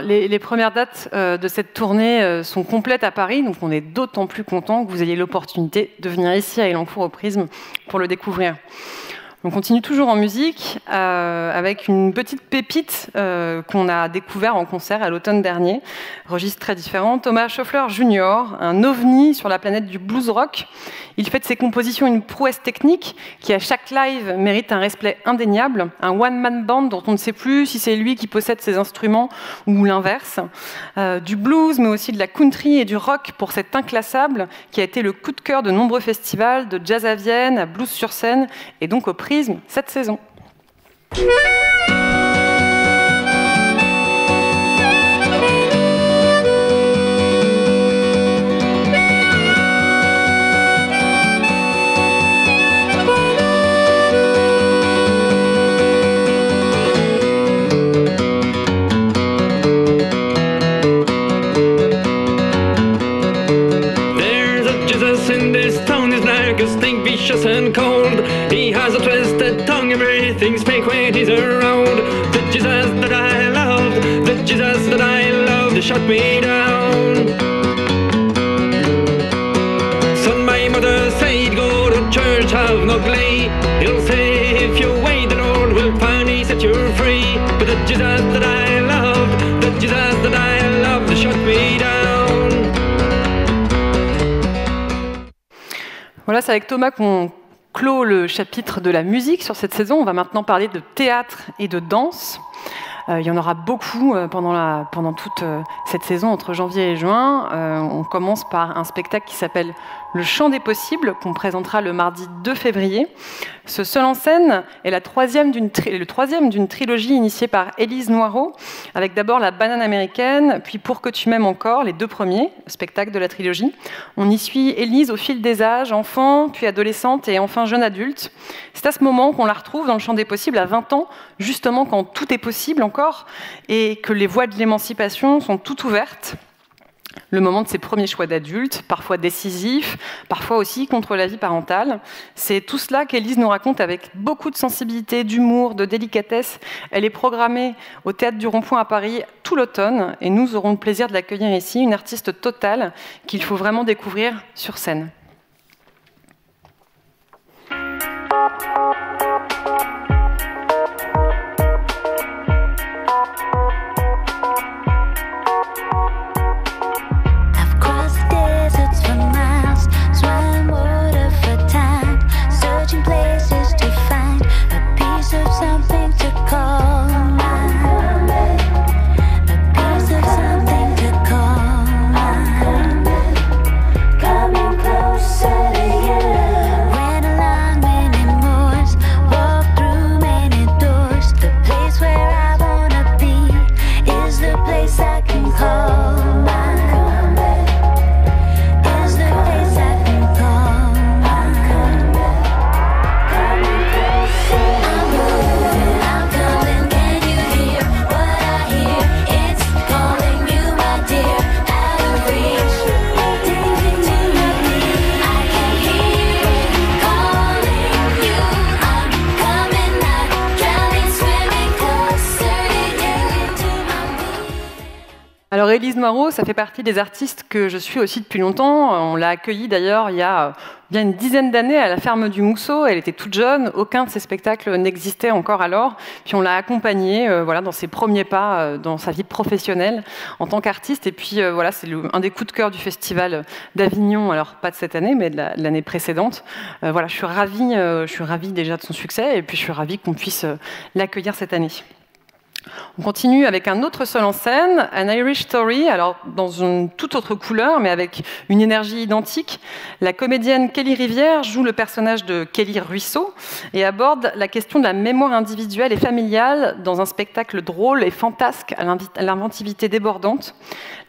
Speaker 7: les premières dates de cette tournée sont complètes à Paris, donc on est d'autant plus content que vous ayez l'opportunité de venir ici à Elancourt au Prisme pour le découvrir. On continue toujours en musique avec une petite pépite qu'on a découvert en concert à l'automne dernier, registre très différent. Thomas Schoeffler Jr., un ovni sur la planète du blues rock. Il fait de ses compositions une prouesse technique qui, à chaque live, mérite un respect indéniable. Un one-man band dont on ne sait plus si c'est lui qui possède ses instruments ou l'inverse. Du blues, mais aussi de la country et du rock pour cet inclassable qui a été le coup de cœur de nombreux festivals, de jazz à Vienne, à blues sur scène, et donc au Prisme cette saison.
Speaker 11: Vicious and cold, he has a twisted tongue, everything's fake when he's around. The Jesus that I love, the Jesus that I love, they shut me down. Son, my mother said, go to church, have no glee. He'll say, if you wait, the Lord will finally set you free. But the Jesus that I love, the Jesus that I love, they shut me down.
Speaker 7: Voilà, c'est avec Thomas qu'on clôt le chapitre de la musique sur cette saison. On va maintenant parler de théâtre et de danse. Il y en aura beaucoup pendant toute cette saison, entre janvier et juin. On commence par un spectacle qui s'appelle Le Chant des Possibles, qu'on présentera le mardi 2 février. Ce seul en scène est le troisième d'une trilogie initiée par Élise Noireau, avec d'abord La Banane américaine, puis Pour que tu m'aimes encore, les deux premiers spectacles de la trilogie. On y suit Élise au fil des âges, enfant, puis adolescente et enfin jeune adulte. C'est à ce moment qu'on la retrouve dans Le Chant des Possibles à 20 ans, justement quand tout est possible encore, et que les voies de l'émancipation sont toutes ouvertes. Le moment de ses premiers choix d'adulte, parfois décisifs, parfois aussi contre la vie parentale. C'est tout cela qu'Élise nous raconte avec beaucoup de sensibilité, d'humour, de délicatesse. Elle est programmée au Théâtre du Rond-Point à Paris tout l'automne et nous aurons le plaisir de l'accueillir ici, une artiste totale qu'il faut vraiment découvrir sur scène. Alors Élise Noireau, ça fait partie des artistes que je suis aussi depuis longtemps. On l'a accueillie d'ailleurs il y a bien une dizaine d'années à la ferme du Mousseau. Elle était toute jeune, aucun de ses spectacles n'existait encore alors. Puis on l'a accompagnée dans ses premiers pas dans sa vie professionnelle en tant qu'artiste. Et puis voilà, c'est un des coups de cœur du festival d'Avignon, alors pas de cette année, mais de l'année précédente. Voilà, je suis ravie déjà de son succès et puis je suis ravie qu'on puisse l'accueillir cette année. On continue avec un autre seul en scène, An Irish Story, alors dans une toute autre couleur, mais avec une énergie identique. La comédienne Kelly Rivière joue le personnage de Kelly Ruisseau et aborde la question de la mémoire individuelle et familiale dans un spectacle drôle et fantasque à l'inventivité débordante.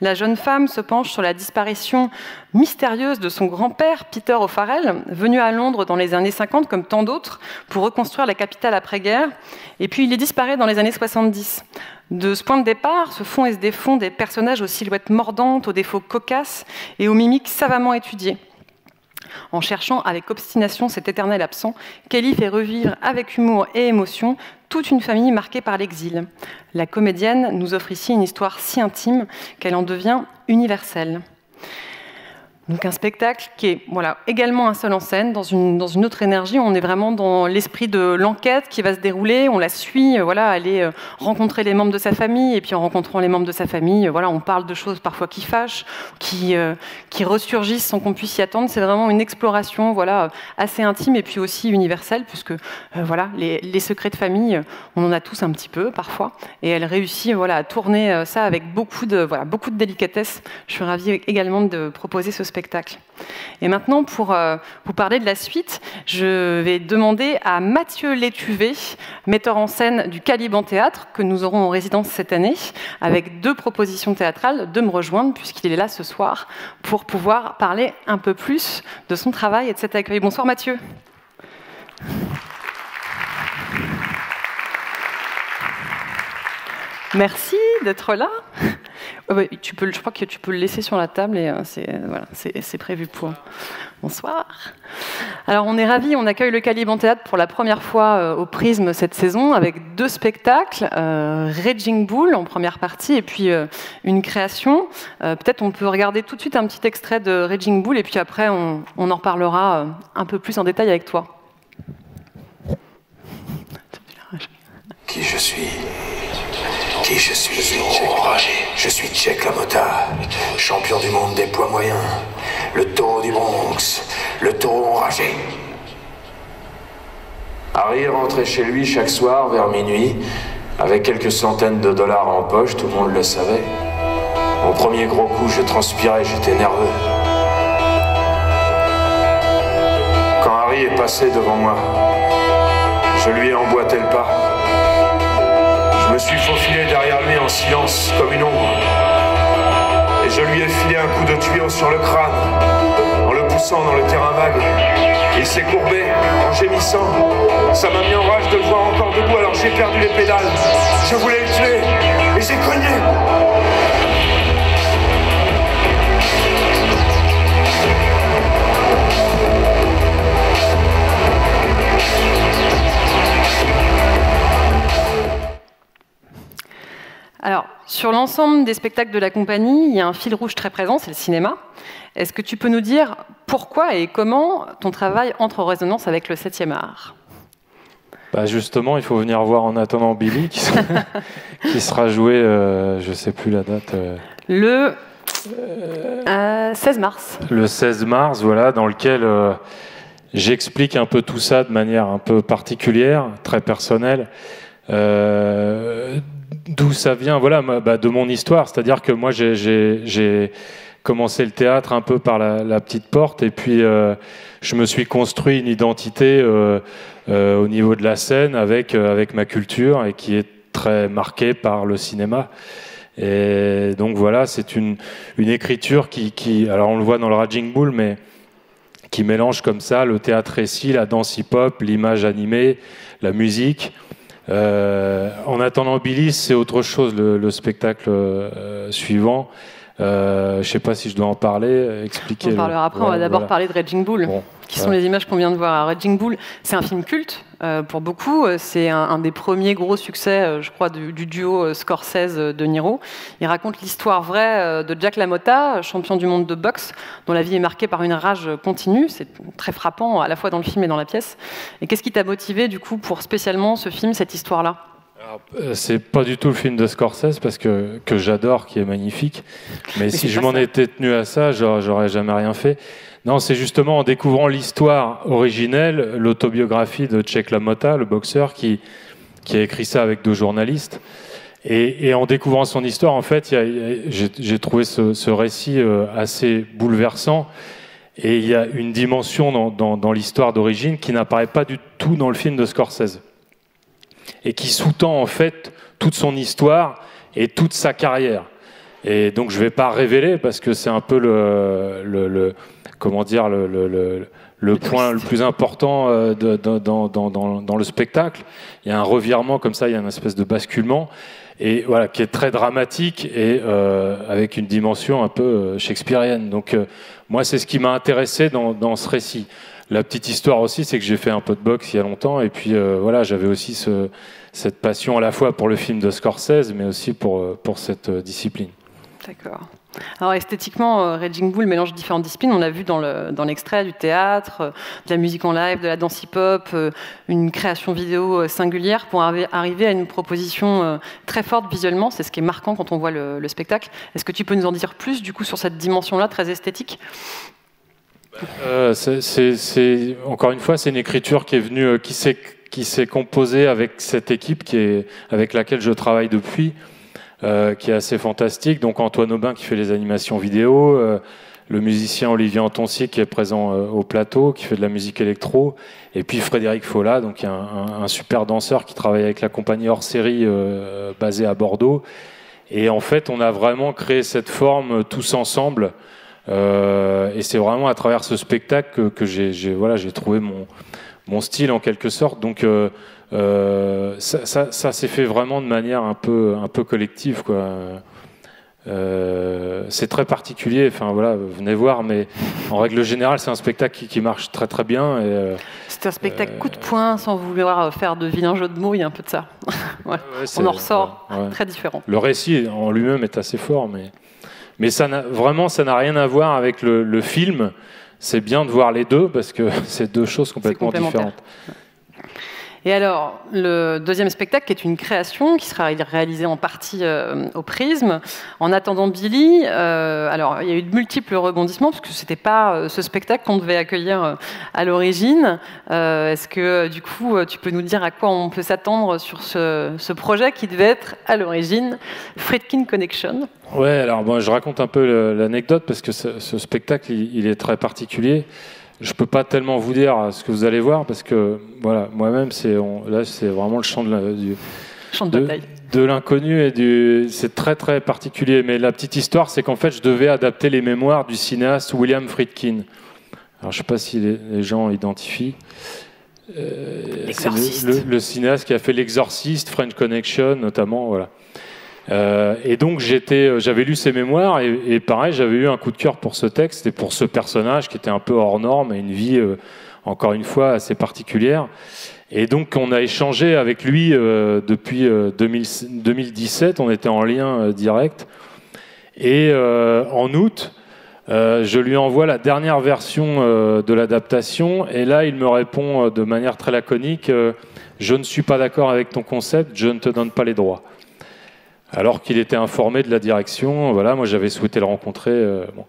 Speaker 7: La jeune femme se penche sur la disparition mystérieuse de son grand-père, Peter O'Farrell, venu à Londres dans les années 50 comme tant d'autres pour reconstruire la capitale après-guerre. Et puis il disparaît dans les années 70. De ce point de départ, se font et se défont des personnages aux silhouettes mordantes, aux défauts cocasses et aux mimiques savamment étudiées. En cherchant avec obstination cet éternel absent, Kelly fait revivre avec humour et émotion toute une famille marquée par l'exil. La comédienne nous offre ici une histoire si intime qu'elle en devient universelle. Donc un spectacle qui est également un seul en scène, dans une autre énergie. On est vraiment dans l'esprit de l'enquête qui va se dérouler. On la suit, aller rencontrer les membres de sa famille. Et puis en rencontrant les membres de sa famille, on parle de choses parfois qui fâchent, qui ressurgissent sans qu'on puisse y attendre. C'est vraiment une exploration assez intime et puis aussi universelle, puisque les secrets de famille, on en a tous un petit peu parfois. Et elle réussit à tourner ça avec beaucoup de délicatesse. Je suis ravie également de proposer ce spectacle. Et maintenant, pour vous parler de la suite, je vais demander à Mathieu Létuvé, metteur en scène du Caliban Théâtre, que nous aurons en résidence cette année, avec 2 propositions théâtrales, de me rejoindre, puisqu'il est là ce soir, pour pouvoir parler un peu plus de son travail et de cet accueil. Bonsoir Mathieu. Merci d'être là. Je crois que tu peux le laisser sur la table et c'est prévu pour. Bonsoir. Alors on est ravis, on accueille le Caliban Théâtre pour la première fois au Prisme cette saison avec 2 spectacles, Raging Bull en première partie et puis une création. Peut-être on peut regarder tout de suite un petit extrait de Raging Bull et puis après on en reparlera un peu plus en détail avec toi.
Speaker 12: Qui je suis? Qui je suis? Je suis Cheikh LaMotta, champion du monde des poids moyens, le taureau du Bronx, le taureau enragé. Harry rentrait chez lui chaque soir vers minuit, avec quelques centaines de dollars en poche, tout le monde le savait. Mon premier gros coup, je transpirais, j'étais nerveux. Quand Harry est passé devant moi, je lui ai emboîté le pas. Je me suis faufilé derrière lui en silence, comme une ombre. Et je lui ai filé un coup de tuyau sur le crâne, en le poussant dans le terrain vague. Il s'est courbé, en gémissant. Ça m'a mis en rage de le voir encore debout, alors j'ai perdu les pédales. Je voulais le tuer, et j'ai cogné.
Speaker 7: Alors, sur l'ensemble des spectacles de la compagnie, il y a un fil rouge très présent, c'est le cinéma. Est-ce que tu peux nous dire pourquoi et comment ton travail entre en résonance avec le 7e art ?
Speaker 13: Justement, il faut venir voir En attendant Billy, qui sera joué, je ne sais plus la date.
Speaker 7: Le 16 mars.
Speaker 13: Le 16 mars, dans lequel j'explique un peu tout ça de manière un peu particulière, très personnelle. D'où ça vient, de mon histoire. C'est-à-dire que moi, j'ai commencé le théâtre un peu par la petite porte, et puis je me suis construit une identité au niveau de la scène avec ma culture, et qui est très marquée par le cinéma. Et donc c'est une écriture qui, alors on le voit dans le Raging Bull, mais qui mélange comme ça le théâtre récit, la danse hip-hop, l'image animée, la musique. En attendant Billy, c'est autre chose, le spectacle suivant. Je ne sais pas si je dois en parler, expliquer.
Speaker 7: On parlera après, on va d'abord parler de Raging Bull, qui sont les images qu'on vient de voir. Raging Bull, c'est un film culte pour beaucoup. C'est un des premiers gros succès, je crois, du duo Scorsese-De Niro. Il raconte l'histoire vraie de Jack LaMotta, champion du monde de boxe, dont la vie est marquée par une rage continue. C'est très frappant, à la fois dans le film et dans la pièce. Et qu'est-ce qui t'a motivé, du coup, pour spécialement ce film, cette histoire-là ?
Speaker 13: C'est pas du tout le film de Scorsese, parce que j'adore, qui est magnifique. Mais si je m'en étais tenu à ça, j'aurais jamais rien fait. Non, c'est justement en découvrant l'histoire originelle, l'autobiographie de Cheikh LaMotta, le boxeur, qui a écrit ça avec 2 journalistes. Et en découvrant son histoire, en fait, j'ai trouvé ce récit assez bouleversant. Et il y a une dimension dans l'histoire d'origine qui n'apparaît pas du tout dans le film de Scorsese. Et qui sous-tend en fait toute son histoire et toute sa carrière. Et donc je ne vais pas révéler, parce que c'est un peu le le point le plus important dans le spectacle. Il y a un revirement comme ça, il y a une espèce de basculement, et voilà, qui est très dramatique et avec une dimension un peu shakespearienne. Donc moi, c'est ce qui m'a intéressé dans ce récit. La petite histoire aussi, c'est que j'ai fait un peu de boxe il y a longtemps, et puis voilà, j'avais aussi cette passion à la fois pour le film de Scorsese, mais aussi pour cette discipline.
Speaker 7: D'accord. Alors esthétiquement, Raging Bull mélange différentes disciplines. On l'a vu dans l'extrait, du théâtre, de la musique en live, de la danse hip-hop, une création vidéo singulière pour arriver à une proposition très forte visuellement. C'est ce qui est marquant quand on voit le spectacle. Est-ce que tu peux nous en dire plus du coup sur cette dimension-là très esthétique ?
Speaker 13: Encore une fois, c'est une écriture qui est venue, qui s'est composée avec cette équipe avec laquelle je travaille depuis. Qui est assez fantastique. Donc Antoine Aubin qui fait les animations vidéo, le musicien Olivier Antoncier qui est présent au plateau, qui fait de la musique électro, et puis Frédéric Follat, donc un super danseur qui travaille avec la compagnie hors série basée à Bordeaux. Et en fait, on a vraiment créé cette forme tous ensemble. Et c'est vraiment à travers ce spectacle que j'ai trouvé mon style en quelque sorte. Donc ça s'est fait vraiment de manière un peu collective, quoi. C'est très particulier. Enfin voilà, venez voir, mais en règle générale, c'est un spectacle qui marche très très bien.
Speaker 7: C'est un spectacle coup de poing, sans vouloir faire de vilains jeux de mots. Il y a un peu de ça. Ouais. On en ressort très différent.
Speaker 13: Le récit en lui-même est assez fort, mais ça n'a rien à voir avec le film. C'est bien de voir les deux parce que c'est deux choses complètement différentes.
Speaker 7: Et alors, le deuxième spectacle, qui est une création, qui sera réalisée en partie au Prisme. En attendant Billy, alors il y a eu de multiples rebondissements, parce que c'était pas ce spectacle qu'on devait accueillir à l'origine. Est-ce que, du coup, tu peux nous dire à quoi on peut s'attendre sur ce projet qui devait être, à l'origine, Friedkin Connection ?
Speaker 13: Ouais, alors bon, je raconte un peu l'anecdote, parce que ce spectacle, il est très particulier. Je peux pas tellement vous dire ce que vous allez voir parce que voilà, moi-même là c'est vraiment le champ de l'inconnu et c'est très très particulier. Mais la petite histoire, c'est qu'en fait, je devais adapter les mémoires du cinéaste William Friedkin. Alors je sais pas si les gens identifient. C'est le cinéaste qui a fait L'Exorciste, French Connection notamment, voilà. Et donc j'avais lu ses mémoires et pareil, j'avais eu un coup de cœur pour ce texte et pour ce personnage qui était un peu hors norme et une vie encore une fois assez particulière. Et donc on a échangé avec lui depuis 2017, on était en lien direct. Et en août, je lui envoie la dernière version de l'adaptation et là il me répond de manière très laconique je ne suis pas d'accord avec ton concept, je ne te donne pas les droits. Alors qu'il était informé de la direction, voilà, moi j'avais souhaité le rencontrer. Bon.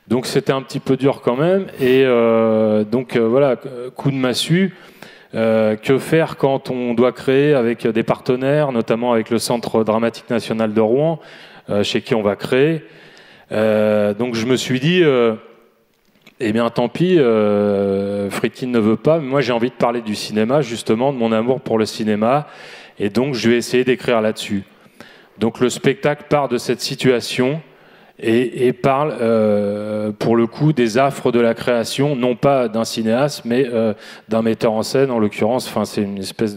Speaker 13: Donc c'était un petit peu dur quand même. Et voilà, coup de massue. Que faire quand on doit créer avec des partenaires, notamment avec le Centre Dramatique National de Rouen, chez qui on va créer. Donc je me suis dit, eh bien tant pis, Friedkin ne veut pas, mais moi j'ai envie de parler du cinéma, justement, de mon amour pour le cinéma. Et donc je vais essayer d'écrire là-dessus. Donc le spectacle part de cette situation et parle pour le coup des affres de la création, non pas d'un cinéaste, mais d'un metteur en scène en l'occurrence. Enfin, c'est une espèce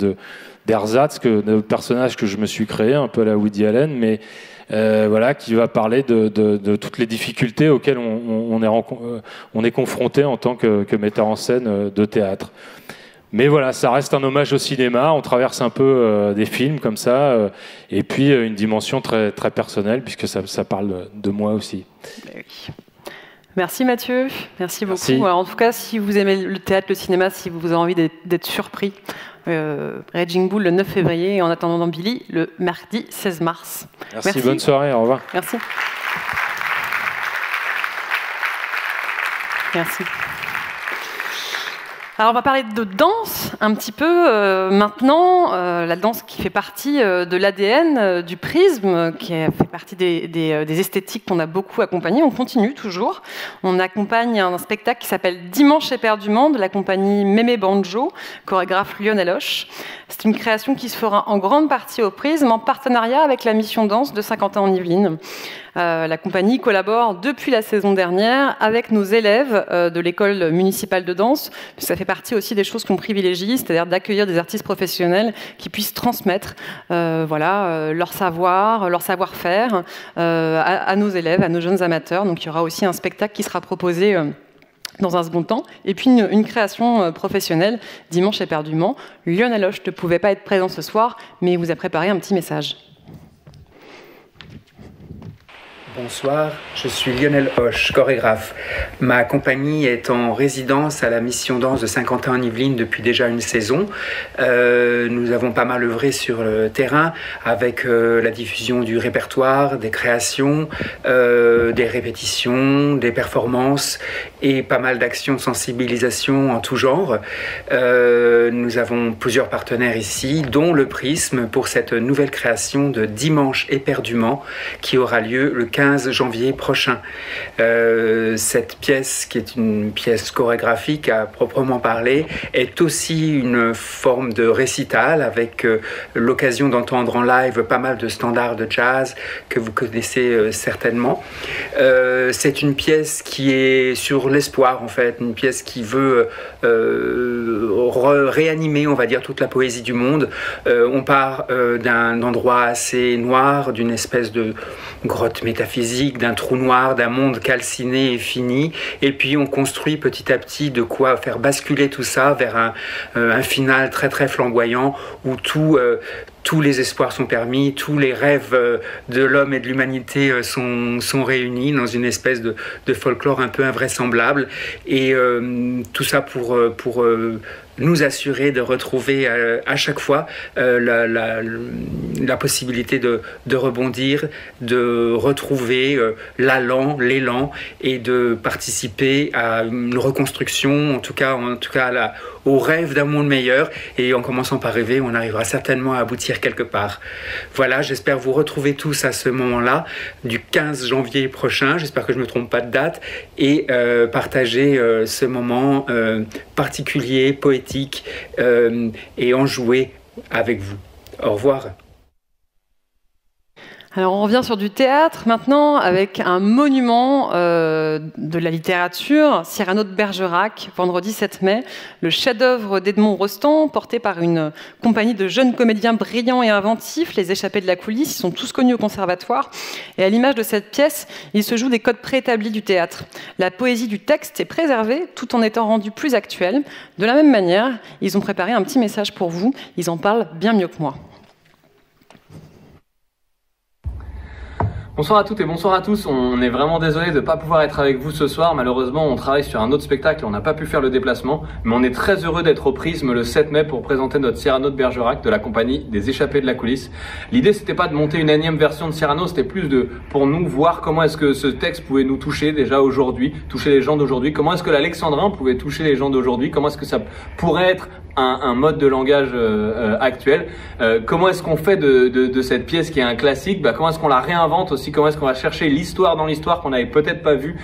Speaker 13: d'ersatz, de personnage que je me suis créé, un peu à la Woody Allen, mais voilà, qui va parler de toutes les difficultés auxquelles on est confronté en tant que metteur en scène de théâtre. Mais voilà, ça reste un hommage au cinéma, on traverse un peu des films comme ça, et puis une dimension très, très personnelle, puisque ça parle de moi aussi.
Speaker 7: Merci Mathieu, merci beaucoup. Alors, en tout cas, si vous aimez le théâtre, le cinéma, si vous avez envie d'être surpris, Raging Bull le 9 février, et En attendant Billy le mardi 16 mars.
Speaker 13: Merci, bonne soirée, au revoir.
Speaker 7: Merci. Merci. Alors on va parler de danse un petit peu maintenant, la danse qui fait partie de l'ADN du Prisme, qui fait partie des esthétiques qu'on a beaucoup accompagnées. On continue toujours. On accompagne un spectacle qui s'appelle Dimanche éperdument de la compagnie Mémé Banjo, chorégraphe Lionel Hoche. C'est une création qui se fera en grande partie au Prisme en partenariat avec la mission danse de Saint-Quentin-en-Yvelines. La compagnie collabore depuis la saison dernière avec nos élèves de l'école municipale de danse. Ça fait partie aussi des choses qu'on privilégie, c'est-à-dire d'accueillir des artistes professionnels qui puissent transmettre leur savoir, leur savoir-faire à nos élèves, à nos jeunes amateurs. Donc il y aura aussi un spectacle qui sera proposé dans un second temps, et puis une création professionnelle dimanche éperdument. Lionel Hoche ne pouvait pas être présent ce soir, mais il vous a préparé un petit message.
Speaker 14: Bonsoir, je suis Lionel Hoche, chorégraphe. Ma compagnie est en résidence à la Mission Danse de Saint-Quentin-en-Yvelines depuis déjà une saison. Nous avons pas mal œuvré sur le terrain avec la diffusion du répertoire, des créations, des répétitions, des performances et pas mal d'actions de sensibilisation en tout genre. Nous avons plusieurs partenaires ici, dont le Prisme pour cette nouvelle création de Dimanche éperdument qui aura lieu le 15 janvier prochain. Cette pièce, qui est une pièce chorégraphique à proprement parler, est aussi une forme de récital avec l'occasion d'entendre en live pas mal de standards de jazz que vous connaissez certainement. C'est une pièce qui est sur l'espoir en fait, une pièce qui veut réanimer, on va dire, toute la poésie du monde. On part d'un endroit assez noir, d'une espèce de grotte métaphysique, d'un trou noir, d'un monde calciné et fini, et puis on construit petit à petit de quoi faire basculer tout ça vers un final très très flamboyant où tous les espoirs sont permis, tous les rêves de l'homme et de l'humanité sont réunis dans une espèce de folklore un peu invraisemblable, et tout ça pour nous assurer de retrouver à chaque fois la possibilité de rebondir, de retrouver l'élan et de participer à une reconstruction, en tout cas au rêve d'un monde meilleur. Et en commençant par rêver, on arrivera certainement à aboutir quelque part. Voilà, j'espère vous retrouver tous à ce moment-là, du 15 janvier prochain, j'espère que je ne me trompe pas de date, et partager ce moment particulier, poétique, et enjoué avec vous. Au revoir.
Speaker 7: Alors on revient sur du théâtre maintenant avec un monument de la littérature, Cyrano de Bergerac, vendredi 7 mai, le chef-d'œuvre d'Edmond Rostand, porté par une compagnie de jeunes comédiens brillants et inventifs, les échappés de la coulisse, ils sont tous connus au conservatoire. Et à l'image de cette pièce, il se joue des codes préétablis du théâtre. La poésie du texte est préservée tout en étant rendue plus actuelle. De la même manière, ils ont préparé un petit message pour vous, ils en parlent bien mieux que moi.
Speaker 15: Bonsoir à toutes et bonsoir à tous. On est vraiment désolé de ne pas pouvoir être avec vous ce soir. Malheureusement, on travaille sur un autre spectacle et on n'a pas pu faire le déplacement. Mais on est très heureux d'être au Prisme le 7 mai pour présenter notre Cyrano de Bergerac de la compagnie des Échappés de la coulisse. L'idée, c'était pas de monter une énième version de Cyrano, c'était plus pour nous voir comment est-ce que ce texte pouvait nous toucher déjà aujourd'hui, toucher les gens d'aujourd'hui. Comment est-ce que l'alexandrin pouvait toucher les gens d'aujourd'hui. Comment est-ce que ça pourrait être un mode de langage actuel. Comment est-ce qu'on fait de cette pièce qui est un classique, comment est-ce qu'on la réinvente aussi, comment est-ce qu'on va chercher l'histoire dans l'histoire qu'on n'avait peut-être pas vue,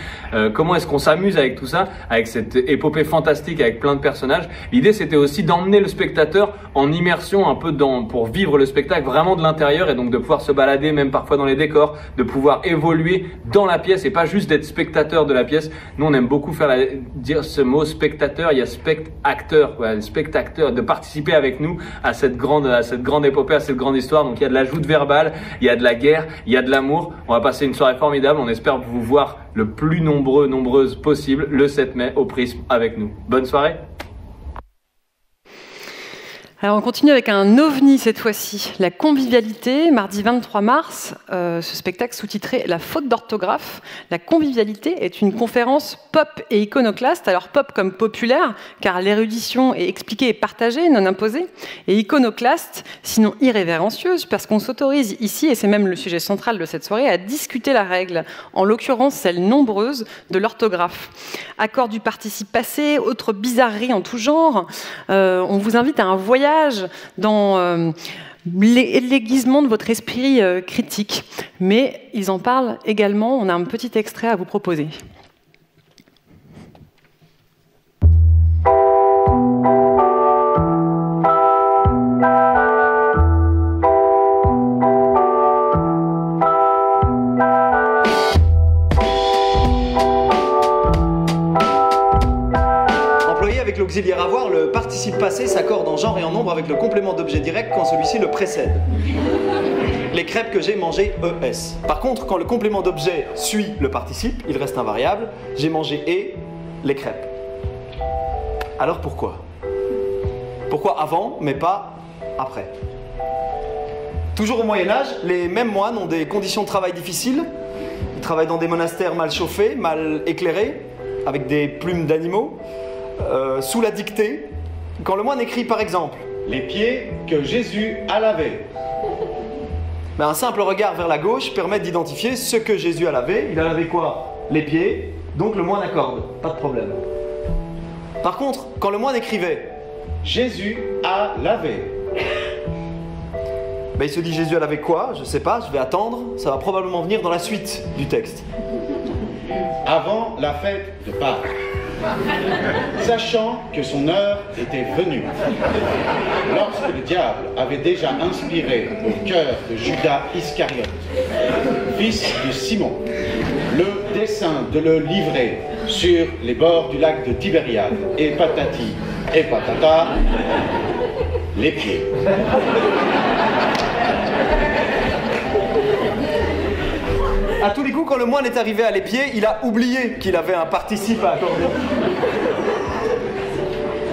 Speaker 15: comment est-ce qu'on s'amuse avec tout ça, avec cette épopée fantastique avec plein de personnages. L'idée, c'était aussi d'emmener le spectateur en immersion un peu pour vivre le spectacle vraiment de l'intérieur, et donc de pouvoir se balader même parfois dans les décors, de pouvoir évoluer dans la pièce et pas juste d'être spectateur de la pièce. Nous, on aime beaucoup dire ce mot spectateur. Il y a spectateur, spectateur, de participer avec nous à cette grande épopée, à cette grande histoire. Donc il y a de la joute verbale, il y a de la guerre, il y a de l'amour. On va passer une soirée formidable. On espère vous voir le plus nombreuses possible le 7 mai au Prisme avec nous. Bonne soirée.
Speaker 7: Alors on continue avec un ovni cette fois-ci, la convivialité, mardi 23 mars, ce spectacle sous-titré La faute d'orthographe. La convivialité est une conférence pop et iconoclaste, alors pop comme populaire, car l'érudition est expliquée et partagée, non imposée, et iconoclaste, sinon irrévérencieuse, parce qu'on s'autorise ici, et c'est même le sujet central de cette soirée, à discuter la règle, en l'occurrence celle nombreuse de l'orthographe. Accord du participe passé, autres bizarreries en tout genre, on vous invite à un voyage dans l'aiguisement de votre esprit critique. Mais ils en parlent également, on a un petit extrait à vous proposer.
Speaker 16: l'auxiliaire avoir, le participe passé s'accorde en genre et en nombre avec le complément d'objet direct quand celui-ci le précède. Les crêpes que j'ai mangées, ES. Par contre, quand le complément d'objet suit le participe, il reste invariable. J'ai mangé et les crêpes. Alors pourquoi? Pourquoi avant, mais pas après? Toujours au Moyen-Âge, les mêmes moines ont des conditions de travail difficiles. Ils travaillent dans des monastères mal chauffés, mal éclairés, avec des plumes d'animaux, sous la dictée. Quand le moine écrit par exemple « Les pieds que Jésus a lavés », ben, un simple regard vers la gauche permet d'identifier ce que Jésus a lavé. Il a lavé quoi? Les pieds, donc le moine accorde, pas de problème. Par contre, quand le moine écrivait « Jésus a lavé », ben, il se dit « Jésus a lavé quoi? Je sais pas, je vais attendre, ça va probablement venir dans la suite du texte. »
Speaker 17: Avant la fête de Pâques, sachant que son heure était venue, lorsque le diable avait déjà inspiré au cœur de Judas Iscariote, fils de Simon, le dessein de le livrer sur les bords du lac de Tibériade, et patati et patata, les pieds.
Speaker 16: À tous les coups, quand le moine est arrivé à l'épied, il a oublié qu'il avait un participe à accorder.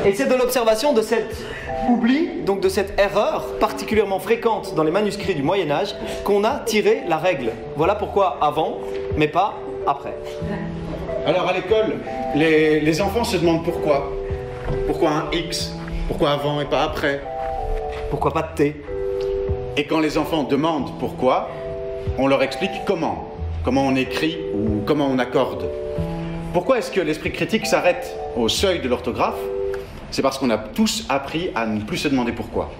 Speaker 16: Et c'est de l'observation de cet oubli, donc de cette erreur particulièrement fréquente dans les manuscrits du Moyen-Âge, qu'on a tiré la règle. Voilà pourquoi avant, mais pas après.
Speaker 17: Alors à l'école, les enfants se demandent pourquoi. Pourquoi un X? Pourquoi avant et pas après?
Speaker 16: Pourquoi pas de T?
Speaker 17: Et quand les enfants demandent pourquoi, on leur explique comment. Comment on écrit ou comment on accorde. Pourquoi est-ce que l'esprit critique s'arrête au seuil de l'orthographe? C'est parce qu'on a tous appris à ne plus se demander pourquoi.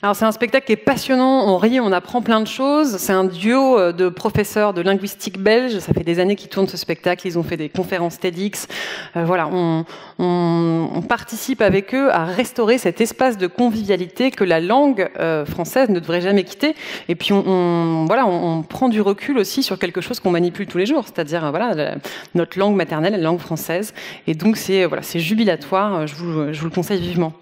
Speaker 7: Alors c'est un spectacle qui est passionnant, on rit, on apprend plein de choses. C'est un duo de professeurs de linguistique belge. Ça fait des années qu'ils tournent ce spectacle. Ils ont fait des conférences TEDx. Voilà, on participe avec eux à restaurer cet espace de convivialité que la langue française ne devrait jamais quitter. Et puis on prend du recul aussi sur quelque chose qu'on manipule tous les jours, c'est-à-dire voilà, notre langue maternelle, la langue française. Et donc c'est jubilatoire. Je vous le conseille vivement.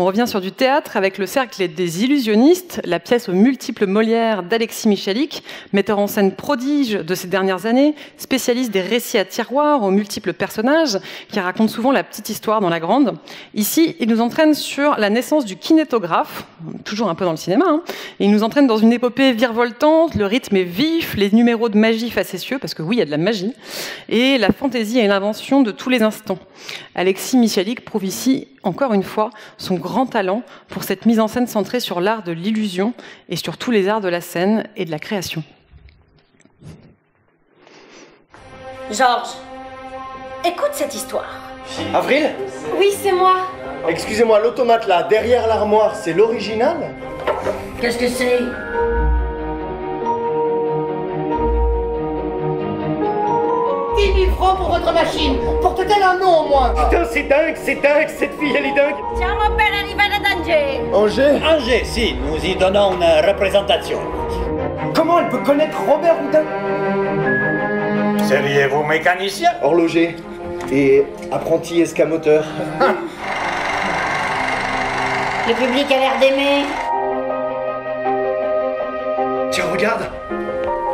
Speaker 7: On revient sur du théâtre avec le Cercle des illusionnistes, la pièce aux multiples Molières d'Alexis Michalik, metteur en scène prodige de ces dernières années, spécialiste des récits à tiroirs aux multiples personnages, qui racontent souvent la petite histoire dans la grande. Ici, il nous entraîne sur la naissance du kinétographe, toujours un peu dans le cinéma, hein. Il nous entraîne dans une épopée virevoltante, le rythme est vif, les numéros de magie facétieux, parce que oui, il y a de la magie, et la fantaisie et l'invention de tous les instants. Alexis Michalik prouve ici, encore une fois, son grand talent pour cette mise en scène centrée sur l'art de l'illusion et sur tous les arts de la scène et de la création.
Speaker 18: Georges, écoute cette histoire.
Speaker 19: Avril?
Speaker 18: Oui, c'est moi.
Speaker 19: Excusez-moi, l'automate là, derrière l'armoire, c'est l'original?
Speaker 18: Qu'est-ce que c'est?
Speaker 6: 10 000 francs pour votre machine. Porte-t-elle un nom au moins?
Speaker 19: Putain, c'est dingue, cette fille, elle est dingue.
Speaker 18: Tiens, mon père arrive à d'Angers.
Speaker 19: Angers?
Speaker 20: Angers, si, nous y donnons une représentation.
Speaker 19: Comment elle peut connaître Robert Houdin?
Speaker 20: Seriez-vous mécanicien?
Speaker 19: Horloger et apprenti escamoteur.
Speaker 18: Le public a l'air d'aimer.
Speaker 19: Tiens, regarde.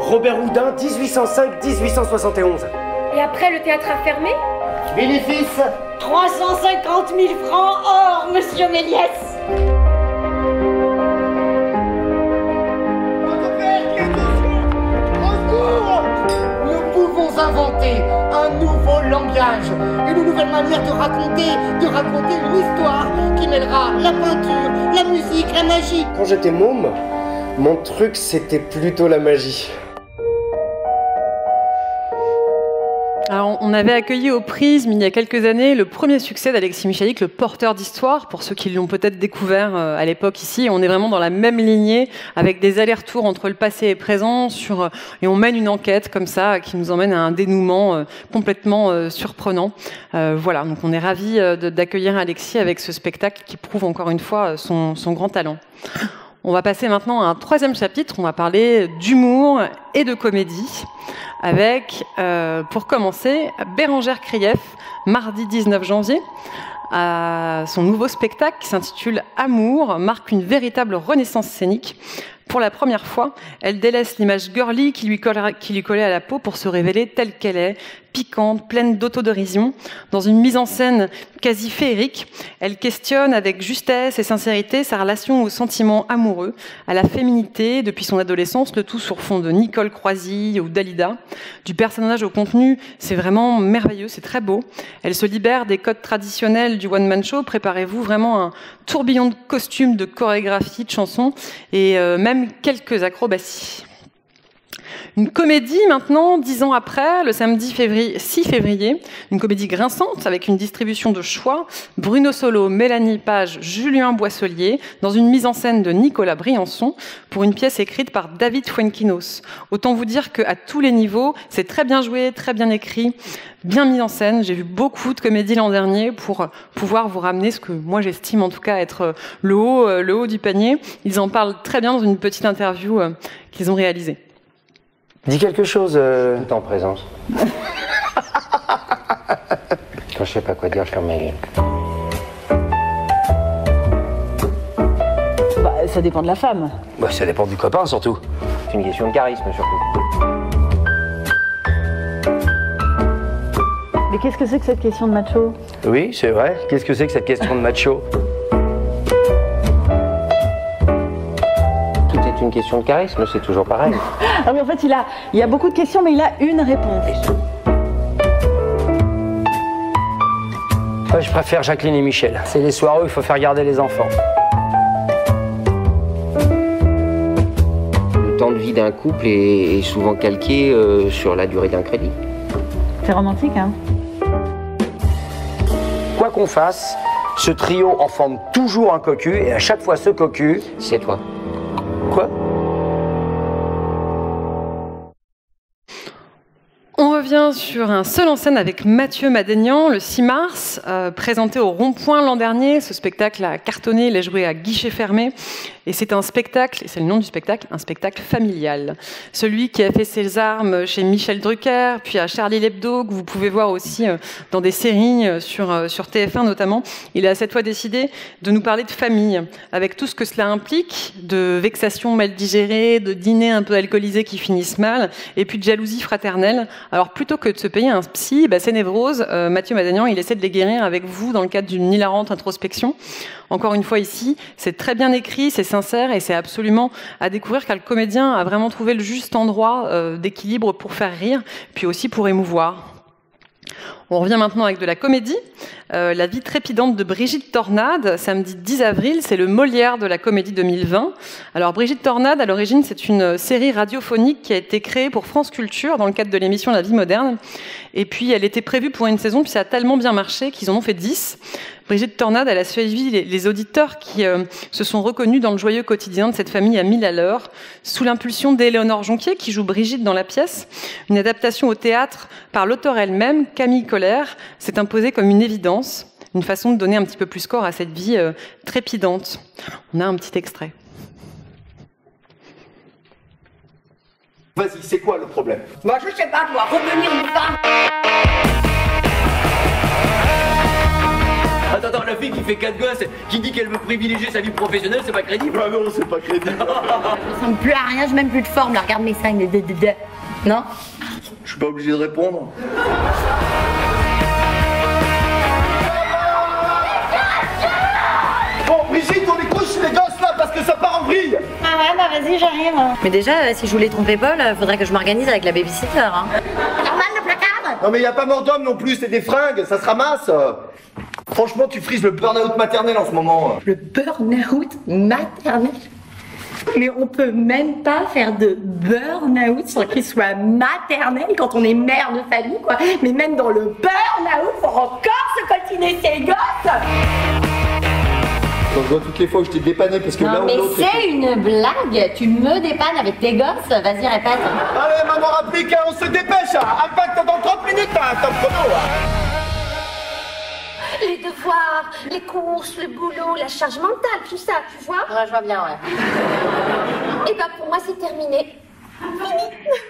Speaker 19: Robert Houdin, 1805-1871.
Speaker 18: Et après, le théâtre a fermé?
Speaker 6: Bénéfice
Speaker 18: 350 000 francs or, monsieur Méliès.
Speaker 6: Votre père qui est au secours! Nous pouvons inventer un nouveau langage, une nouvelle manière de raconter une histoire qui mêlera la peinture, la musique, la magie.
Speaker 19: Quand j'étais môme, mon truc c'était plutôt la magie.
Speaker 7: Alors, on avait accueilli au Prisme il y a quelques années le premier succès d'Alexis Michalik, le porteur d'histoire, pour ceux qui l'ont peut-être découvert à l'époque ici. On est vraiment dans la même lignée, avec des allers-retours entre le passé et le présent, et on mène une enquête comme ça qui nous emmène à un dénouement complètement surprenant. Voilà, donc on est ravis d'accueillir Alexis avec ce spectacle qui prouve encore une fois son grand talent. On va passer maintenant à un troisième chapitre. On va parler d'humour et de comédie avec, pour commencer, Bérengère Krief, mardi 19 janvier. Son nouveau spectacle qui s'intitule Amour marque une véritable renaissance scénique. Pour la première fois, elle délaisse l'image girly qui lui collait à la peau pour se révéler telle qu'elle est, piquante, pleine d'autodérision. Dans une mise en scène quasi féerique, elle questionne avec justesse et sincérité sa relation aux sentiments amoureux, à la féminité depuis son adolescence, le tout sur fond de Nicole Croisille ou Dalida. Du personnage au contenu, c'est vraiment merveilleux, c'est très beau. Elle se libère des codes traditionnels du one-man show. Préparez-vous vraiment un tourbillon de costumes, de chorégraphies, de chansons et même quelques acrobaties. Une comédie maintenant, 10 ans après, le samedi 6 février, une comédie grinçante avec une distribution de choix, Bruno Solo, Mélanie Page, Julien Boisselier, dans une mise en scène de Nicolas Briançon, pour une pièce écrite par David Fuenquinos. Autant vous dire qu'à tous les niveaux, c'est très bien joué, très bien écrit, bien mis en scène. J'ai vu beaucoup de comédies l'an dernier pour pouvoir vous ramener ce que moi j'estime en tout cas être le haut du panier. Ils en parlent très bien dans une petite interview qu'ils ont réalisée.
Speaker 21: Dis quelque chose. Tout en présence. Quand je sais pas quoi dire, je ferme ma gueule.
Speaker 3: Bah, ça dépend de la femme.
Speaker 21: Bah, ça dépend du copain surtout. C'est une question de charisme surtout.
Speaker 3: Mais qu'est-ce que c'est que cette question de macho?
Speaker 21: Oui, c'est vrai. Qu'est-ce que c'est que cette question de macho? Tout est une question de charisme, c'est toujours pareil.
Speaker 3: Ah mais en fait, il y a beaucoup de questions, mais il a une réponse.
Speaker 21: Moi, je préfère Jacqueline et Michel. C'est les soirs où il faut faire garder les enfants. Le temps de vie d'un couple est souvent calqué sur la durée d'un crédit.
Speaker 3: C'est romantique, hein?
Speaker 21: Quoi qu'on fasse, ce trio en forme toujours un cocu, et à chaque fois ce cocu, c'est toi. Quoi?
Speaker 7: On revient sur un seul en scène avec Mathieu Madénian, le 6 mars, présenté au Rond-Point l'an dernier. Ce spectacle a cartonné, il est joué à guichet fermé. Et c'est un spectacle, et c'est le nom du spectacle, un spectacle familial. Celui qui a fait ses armes chez Michel Drucker, puis à Charlie Hebdo, que vous pouvez voir aussi dans des séries sur TF1 notamment. Il a cette fois décidé de nous parler de famille, avec tout ce que cela implique, de vexations mal digérées, de dîners un peu alcoolisés qui finissent mal, et puis de jalousie fraternelle. Alors plutôt que de se payer un psy, ces névroses, Mathieu Madénian, il essaie de les guérir avec vous dans le cadre d'une hilarante introspection. Encore une fois ici, c'est très bien écrit, c'est sincère et c'est absolument à découvrir car le comédien a vraiment trouvé le juste endroit d'équilibre pour faire rire, puis aussi pour émouvoir. On revient maintenant avec de la comédie. La vie trépidante de Brigitte Tornade, samedi 10 avril, c'est le Molière de la comédie 2020. Alors Brigitte Tornade, à l'origine, c'est une série radiophonique qui a été créée pour France Culture dans le cadre de l'émission La vie moderne. Et puis elle était prévue pour une saison, puis ça a tellement bien marché qu'ils en ont fait 10. Brigitte Tornade, elle a suivi les auditeurs qui se sont reconnus dans le joyeux quotidien de cette famille à 1000 à l'heure, sous l'impulsion d'Éléonore Jonquier, qui joue Brigitte dans la pièce. Une adaptation au théâtre par l'auteur elle-même, Camille Colère, s'est imposée comme une évidence, une façon de donner un petit peu plus corps à cette vie trépidante. On a un petit extrait.
Speaker 22: Vas-y, c'est quoi le problème?
Speaker 18: Moi, je sais pas, toi, revenir une femme.
Speaker 22: Attends, la fille qui fait 4 gosses, qui dit qu'elle veut privilégier sa vie professionnelle, c'est pas crédible? Ah non, c'est pas crédible.
Speaker 18: Je ressemble plus à rien, j'ai même plus de forme, là, regarde mes seins, non?
Speaker 22: Je suis pas obligé de répondre. Bon, Brigitte, on les couche les gosses là parce que ça part en vrille.
Speaker 18: Ah ouais, bah vas-y, j'arrive. Mais déjà, si je voulais tromper Paul, faudrait que je m'organise avec la babysitter, hein. Normal le placard?
Speaker 22: Non mais y a pas mort d'homme non plus, c'est des fringues, ça se ramasse. Franchement, tu frises le burn-out maternel en ce moment.
Speaker 18: Le burn-out maternel? Mais on peut même pas faire de burn-out sans qu'il soit maternel quand on est mère de famille, quoi. Mais même dans le burn-out, faut encore se coltiner ses gosses.
Speaker 22: Quand je vois toutes les fois où je t'ai dépanné parce que
Speaker 18: non,
Speaker 22: là ou
Speaker 18: mais
Speaker 22: l'autre...
Speaker 18: c'est une blague. Tu me dépannes avec tes gosses. Vas-y, répète.
Speaker 22: Allez, maman rapplique, on se dépêche. Impact dans 30 minutes, top chrono.
Speaker 1: Les devoirs, les courses, le boulot, la charge mentale, tout ça, tu vois?
Speaker 18: Ouais, je vois bien, ouais.
Speaker 1: Et ben pour moi, c'est terminé. Fini.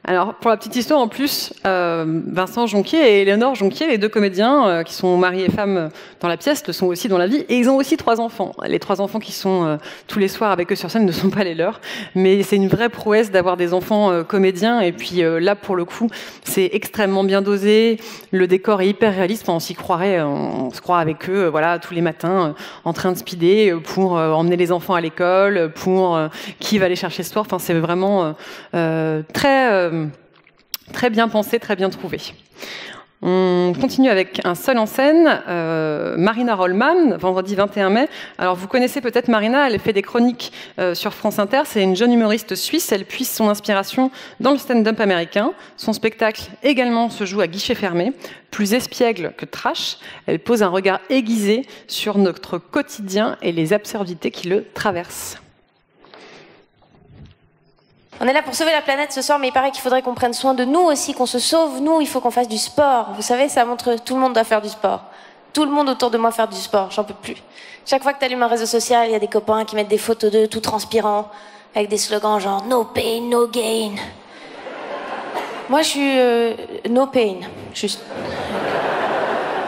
Speaker 7: Alors, pour la petite histoire, en plus, Vincent Jonquier et Éléonore Jonquier, les deux comédiens qui sont mari et femme dans la pièce, le sont aussi dans la vie, et ils ont aussi 3 enfants. Les 3 enfants qui sont tous les soirs avec eux sur scène ne sont pas les leurs, mais c'est une vraie prouesse d'avoir des enfants comédiens, et puis là, pour le coup, c'est extrêmement bien dosé, le décor est hyper réaliste, on s'y croirait, on se croit avec eux, voilà, tous les matins, en train de speeder pour emmener les enfants à l'école, pour qui va les chercher ce soir, enfin, c'est vraiment très bien pensé, très bien trouvé. On continue avec un seul en scène, Marina Rollman, vendredi 21 mai. Alors vous connaissez peut-être Marina, elle fait des chroniques sur France Inter, c'est une jeune humoriste suisse, elle puise son inspiration dans le stand-up américain. Son spectacle également se joue à guichet fermé, plus espiègle que trash. Elle pose un regard aiguisé sur notre quotidien et les absurdités qui le traversent.
Speaker 2: On est là pour sauver la planète ce soir, mais il paraît qu'il faudrait qu'on prenne soin de nous aussi, qu'on se sauve. Nous, il faut qu'on fasse du sport. Vous savez, ça montre tout le monde doit faire du sport. Tout le monde autour de moi faire du sport, j'en peux plus. Chaque fois que tu allumes un réseau social, il y a des copains qui mettent des photos d'eux tout transpirants, avec des slogans genre « No pain, no gain ». Moi, je suis no pain, juste.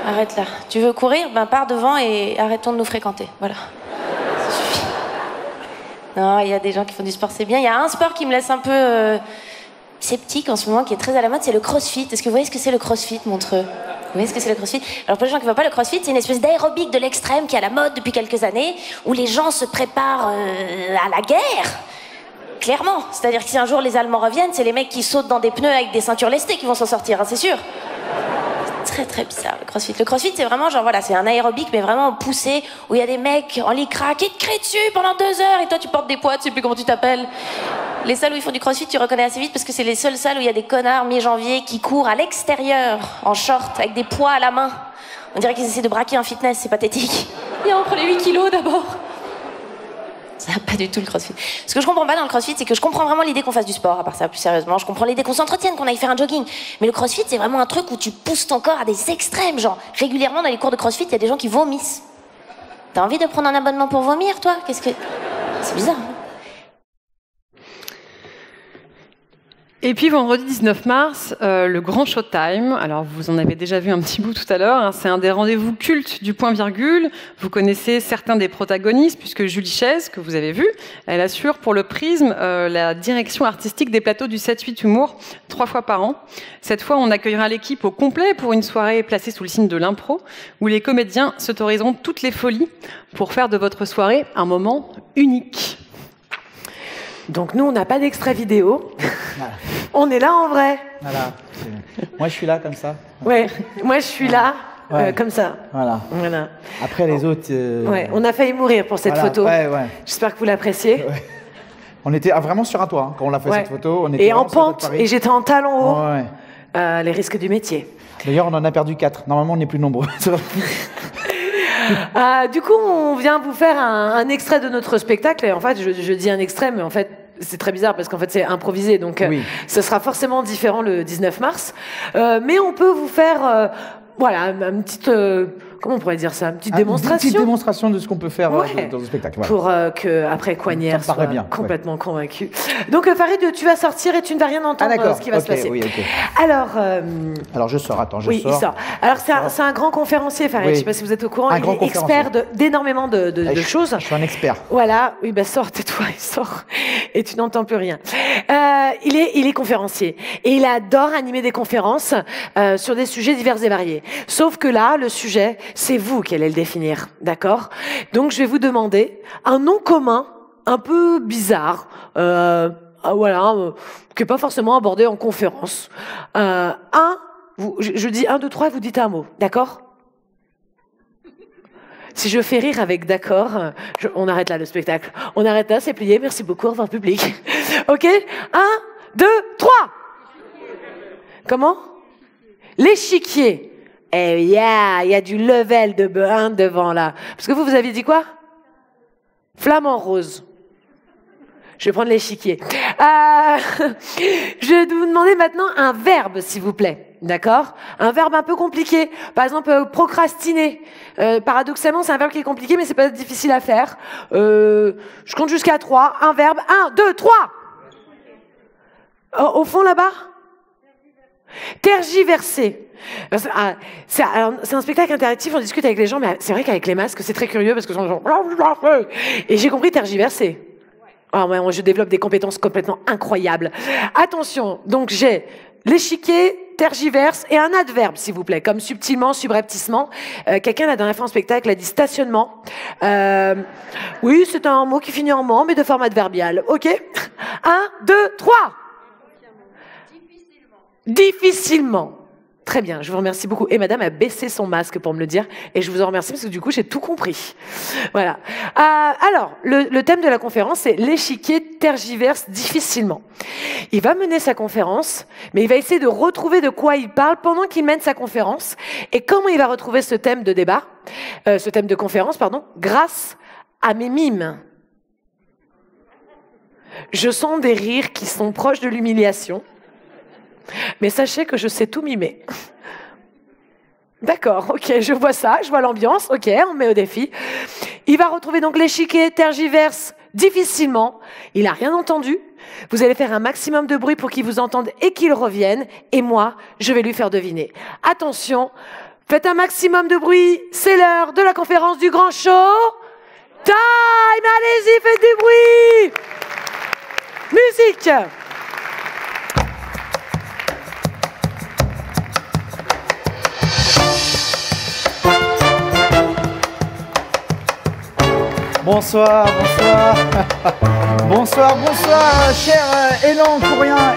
Speaker 2: Arrête là. Tu veux courir? Ben pars devant et arrêtons de nous fréquenter. Voilà. Non, il y a des gens qui font du sport, c'est bien. Il y a un sport qui me laisse un peu sceptique en ce moment, qui est très à la mode, c'est le crossfit. Est-ce que vous voyez ce que c'est le crossfit, Montreux? Vous voyez ce que c'est le crossfit? Alors pour les gens qui ne voient pas, le crossfit, c'est une espèce d'aérobic de l'extrême qui est à la mode depuis quelques années, où les gens se préparent à la guerre. Clairement. C'est-à-dire que si un jour les Allemands reviennent, c'est les mecs qui sautent dans des pneus avec des ceintures lestées qui vont s'en sortir, hein, c'est sûr. Très très bizarre le crossfit. Le crossfit c'est vraiment genre voilà, c'est un aérobic mais vraiment poussé où il y a des mecs en lycra qui te crient dessus pendant 2 heures et toi tu portes des poids, tu sais plus comment tu t'appelles. Les salles où ils font du crossfit tu reconnais assez vite parce que c'est les seules salles où il y a des connards mi-janvier qui courent à l'extérieur en short avec des poids à la main. On dirait qu'ils essaient de braquer un fitness, c'est pathétique. Et on prend les 8 kilos d'abord. Ça n'a pas du tout le crossfit. Ce que je comprends pas dans le crossfit, c'est que je comprends vraiment l'idée qu'on fasse du sport, à part ça, plus sérieusement. Je comprends l'idée qu'on s'entretienne, qu'on aille faire un jogging. Mais le crossfit, c'est vraiment un truc où tu pousses ton corps à des extrêmes. Genre, régulièrement, dans les cours de crossfit, il y a des gens qui vomissent. T'as envie de prendre un abonnement pour vomir, toi? Qu'est-ce que... C'est bizarre, hein?
Speaker 7: Et puis vendredi 19 mars, le Grand Showtime. Alors vous en avez déjà vu un petit bout tout à l'heure, hein, c'est un des rendez-vous cultes du point virgule. Vous connaissez certains des protagonistes, puisque Julie Chaise, que vous avez vu, elle assure pour le Prisme la direction artistique des plateaux du 7-8 Humour 3 fois par an. Cette fois, on accueillera l'équipe au complet pour une soirée placée sous le signe de l'impro, où les comédiens s'autoriseront toutes les folies pour faire de votre soirée un moment unique.
Speaker 5: Donc nous, on n'a pas d'extrait vidéo.
Speaker 4: Voilà.
Speaker 5: On est là en vrai.
Speaker 4: Voilà. Moi, je suis là comme ça.
Speaker 5: Ouais. Moi, je suis là comme ça.
Speaker 4: Voilà.
Speaker 5: Voilà.
Speaker 4: Après, les autres...
Speaker 5: Ouais. On a failli mourir pour cette photo.
Speaker 4: Ouais, ouais.
Speaker 5: J'espère que vous l'appréciez.
Speaker 4: Ouais. On était vraiment sur un toit hein, quand on l'a fait cette photo. On était
Speaker 5: et en pente. Et j'étais en talon haut.
Speaker 4: Ouais.
Speaker 5: Les risques du métier.
Speaker 4: D'ailleurs, on en a perdu 4. Normalement, on est plus nombreux.
Speaker 5: Du coup, on vient vous faire un extrait de notre spectacle. Et en fait, je dis un extrait, mais en fait, c'est très bizarre parce qu'en fait, c'est improvisé. Donc, ce sera forcément différent le 19 mars. Mais on peut vous faire, voilà, une petite... comment on pourrait dire ça? Une petite démonstration.
Speaker 4: Une petite démonstration de ce qu'on peut faire dans le spectacle. Voilà.
Speaker 5: Pour que après Coignard soit complètement convaincu. Donc Farid, tu vas sortir et tu ne vas rien entendre ce qui va se passer.
Speaker 4: Oui, alors je sors, attends, je sors.
Speaker 5: Il sort. Alors c'est un grand conférencier, Farid, je ne sais pas si vous êtes au courant, il est expert d'énormément de choses.
Speaker 4: Je suis un expert.
Speaker 5: Voilà, oui, bah sors, tais-toi, il sort et tu n'entends plus rien. Il est conférencier et il adore animer des conférences sur des sujets divers et variés. Sauf que là, le sujet, c'est vous qui allez le définir, d'accord? Donc je vais vous demander un nom commun, un peu bizarre, voilà, qui n'est pas forcément abordé en conférence. Je dis 1, 2, 3, vous dites un mot, d'accord? Si je fais rire avec d'accord, on arrête là le spectacle. On arrête là, c'est plié, merci beaucoup, au revoir public. Ok? 1, 2, 3. Comment? L'échiquier. Eh, il y a du level de B1 devant là. Parce que vous aviez dit quoi? Flamant rose. Je vais prendre l'échiquier. Je vais vous demander maintenant un verbe, s'il vous plaît. D'accord? Un verbe un peu compliqué. Par exemple, procrastiner. Paradoxalement, c'est un verbe qui est compliqué, mais c'est pas difficile à faire. Je compte jusqu'à 3. Un verbe. 1, 2, 3. Au fond, là-bas? Tergiverser. C'est un spectacle interactif, on discute avec les gens, mais c'est vrai qu'avec les masques, c'est très curieux parce que et j'ai compris tergiverser. Oh, moi, je développe des compétences complètement incroyables. Attention, donc j'ai l'échiquier, tergiverse et un adverbe, s'il vous plaît, comme subtilement, subrepticement. Quelqu'un la dernière fois en spectacle a dit stationnement. Oui, c'est un mot qui finit en ment, mais de forme adverbiale. Ok? 1, 2, 3. Difficilement. Très bien, je vous remercie beaucoup. Et madame a baissé son masque pour me le dire. Et je vous en remercie parce que du coup, j'ai tout compris. Voilà. Alors, le thème de la conférence, c'est l'échiquier tergiverse difficilement. Il va mener sa conférence, mais il va essayer de retrouver de quoi il parle pendant qu'il mène sa conférence. Et comment il va retrouver ce thème de débat, ce thème de conférence, pardon, grâce à mes mimes. Je sens des rires qui sont proches de l'humiliation. Mais sachez que je sais tout mimer. D'accord, ok, je vois ça, je vois l'ambiance, ok, on met au défi. Il va retrouver donc l'échiquier tergiverse difficilement. Il n'a rien entendu. Vous allez faire un maximum de bruit pour qu'il vous entende et qu'il revienne. Et moi, je vais lui faire deviner. Attention, faites un maximum de bruit. C'est l'heure de la conférence du grand show. Time! Allez-y, faites du bruit! Musique!
Speaker 4: Bonsoir, bonsoir. Bonsoir, bonsoir, cher Elancourien,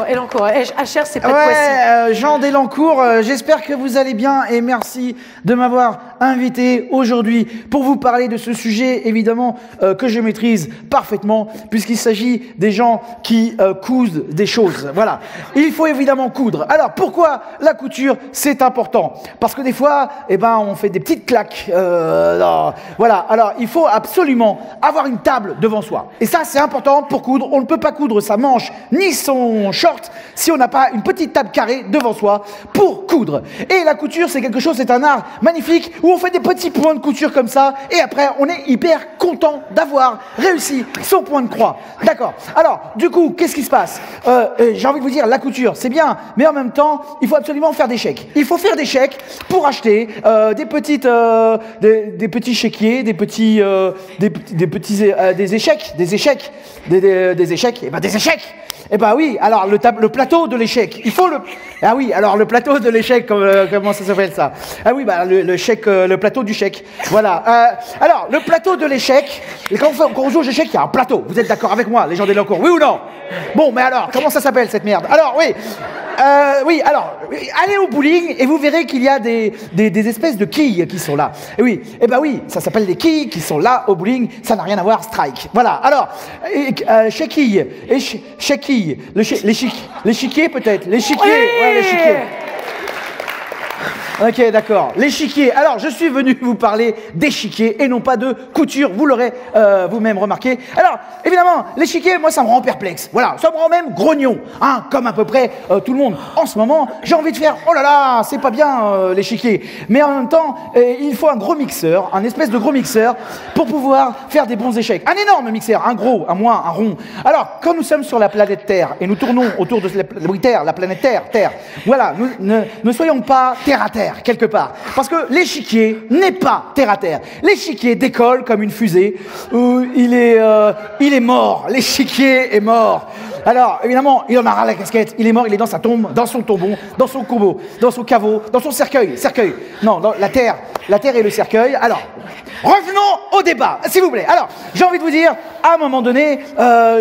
Speaker 5: Elancourt. HR, c'est pas de
Speaker 4: Poissy. Jean d'Elancourt, j'espère que vous allez bien et merci de m'avoir invité aujourd'hui pour vous parler de ce sujet, évidemment, que je maîtrise parfaitement, puisqu'il s'agit des gens qui cousent des choses. Voilà. Il faut évidemment coudre. Alors, pourquoi la couture, c'est important? Parce que des fois, eh ben, on fait des petites claques. Voilà. Alors, il faut absolument avoir une table devant soi. Et ça, c'est important pour coudre. On ne peut pas coudre sa manche ni son short si on n'a pas une petite table carrée devant soi pour coudre. Et la couture, c'est quelque chose, c'est un art magnifique où on fait des petits points de couture comme ça et après, on est hyper content d'avoir réussi son point de croix. D'accord. Alors, du coup, qu'est-ce qui se passe? J'ai envie de vous dire, la couture, c'est bien, mais en même temps, il faut absolument faire des chèques. Il faut faire des chèques pour acheter des petits chéquiers, des échecs, et ben des échecs. Eh ben oui, alors le plateau de l'échec, il faut le... Ah oui, alors le plateau de l'échec, comment ça s'appelle ça? Ah oui, bah le plateau du chèque. Voilà. Alors, le plateau de l'échec, quand on joue aux échecs, il y a un plateau. Vous êtes d'accord avec moi, les gens des locaux? Oui ou non? Bon, mais alors, comment ça s'appelle cette merde? Alors, oui. Alors, allez au bowling et vous verrez qu'il y a des espèces de quilles qui sont là. Et oui, eh ben oui, ça s'appelle des quilles qui sont là au bowling, ça n'a rien à voir, strike. Voilà, alors, chéquille, l'échiquier peut-être, l'échiquier, ouais, l'échiquier. Ok, d'accord. L'échiquier. Alors, je suis venu vous parler d'échiquier et non pas de couture. Vous l'aurez vous-même remarqué. Alors, évidemment, l'échiquier, moi, ça me rend perplexe. Voilà, ça me rend même grognon. Hein, comme à peu près tout le monde. En ce moment, j'ai envie de faire, oh là là, c'est pas bien l'échiquier. Mais en même temps, il faut un gros mixeur, un espèce de gros mixeur pour pouvoir faire des bons échecs. Un énorme mixeur, un gros, un moins, un rond. Alors, quand nous sommes sur la planète Terre et nous tournons autour de la planète Terre, voilà, ne soyons pas terre à terre. Quelque part. Parce que l'échiquier n'est pas terre à terre. L'échiquier décolle comme une fusée. Il est mort. L'échiquier est mort. Alors, évidemment, il en a ras la casquette. Il est mort, il est dans sa tombe, dans son tombeau, dans son combo, dans son caveau, dans son cercueil. Non, dans la terre et le cercueil. Alors, revenons au débat, s'il vous plaît. Alors, j'ai envie de vous dire, à un moment donné,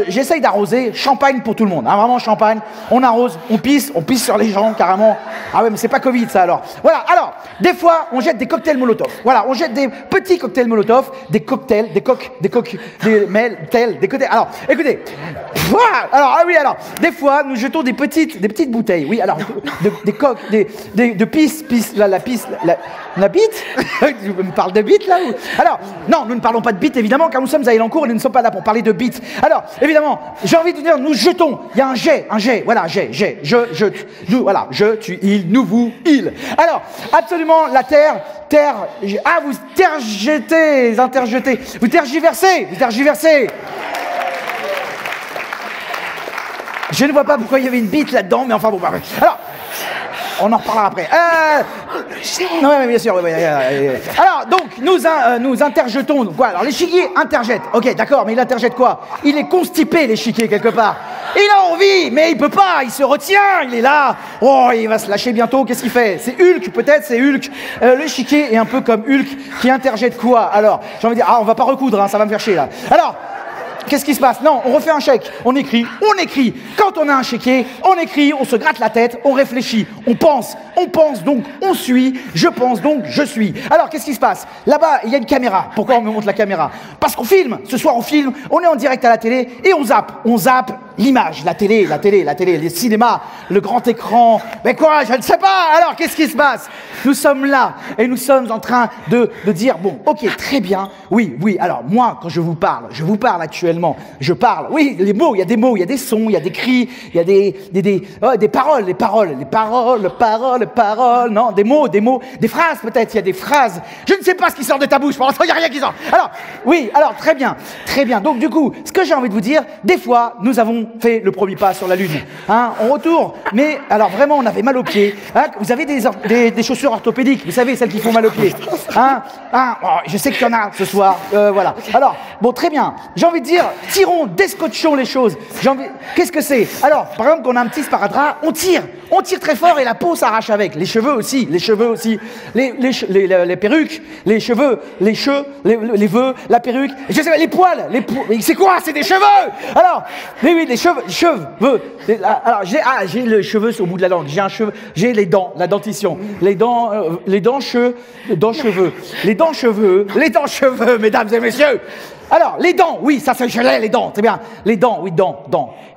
Speaker 4: j'essaye d'arroser champagne pour tout le monde. Hein, vraiment champagne. On arrose, on pisse sur les gens, carrément. Ah ouais, mais c'est pas Covid, ça, alors. Voilà, alors, des fois, on jette des cocktails Molotov. Voilà, on jette des petits cocktails Molotov, des cocktails. Alors, écoutez. Alors, ah oui, alors, des fois, nous jetons des petites bouteilles. Oui, alors, des coques, de pisse, la bite. Tu me parles de bite, là ou... Alors, non, nous ne parlons pas de bite, évidemment, car nous sommes à Elancourt et nous ne sommes pas là pour parler de bite. Alors, évidemment, j'ai envie de dire, nous jetons. Il y a un jet, voilà, jet. Je, nous, voilà, je, tu, il, nous, vous, il. Alors, absolument, la terre, ah, vous interjetez, vous tergiversez. Je ne vois pas pourquoi il y avait une bite là-dedans, mais enfin bon, bah, alors, on en reparlera après. Non, mais bien sûr. Alors, donc, nous interjetons. Quoi, alors, l'échiquier interjette. Ok, d'accord, mais il interjette quoi? Il est constipé, l'échiquier, quelque part. Il a envie, mais il peut pas. Il se retient, il est là. Oh, il va se lâcher bientôt. Qu'est-ce qu'il fait? C'est Hulk, peut-être, c'est Hulk. L'échiquier est un peu comme Hulk qui interjette quoi? Alors, j'ai envie de dire, ah, on va pas recoudre, hein, ça va me faire chier, là. Alors, qu'est-ce qui se passe? Non, on refait un chèque, on écrit. Quand on a un chéquier, on écrit, on se gratte la tête, on réfléchit, on pense donc on suit, je pense donc je suis. Alors, qu'est-ce qui se passe? Là-bas, il y a une caméra. Pourquoi on me montre la caméra? Parce qu'on filme, ce soir on filme, on est en direct à la télé et on zappe l'image, la télé, les cinémas, le grand écran. Mais quoi, je ne sais pas. Alors, qu'est-ce qui se passe? Nous sommes là et nous sommes en train de dire, bon, ok, très bien, oui, alors moi, quand je vous parle actuellement, je parle, oui, les mots, il y a des sons, il y a des cris, il y a des paroles, non, des mots, des phrases peut-être, il y a des phrases. Je ne sais pas ce qui sort de ta bouche, pour l'instant, il n'y a rien qui sort. Alors, oui, alors, très bien. Donc, du coup, ce que j'ai envie de vous dire, des fois, nous avons fait le premier pas sur la Lune. Hein, on retourne, mais alors vraiment, on avait mal aux pieds. Hein, vous avez des chaussures orthopédiques, vous savez, celles qui font mal aux pieds. Oh, je sais qu'il y en a ce soir. Voilà. Alors, bon, très bien. J'ai envie de dire, descotchons les choses. Qu'est-ce que c'est? Alors, par exemple, quand on a un petit sparadrap, on tire très fort et la peau s'arrache avec. Les cheveux aussi. Les perruques, les cheveux, les vœux, la perruque. Je sais pas, les poils. C'est quoi? C'est des cheveux. Alors, oui, les cheveux. Alors, j'ai le cheveu au bout de la langue. J'ai les dents, la dentition. Les dents cheveux, mesdames et messieurs. Alors, les dents, oui, ça c'est gelé, les dents, c'est bien. Les dents, oui, dents.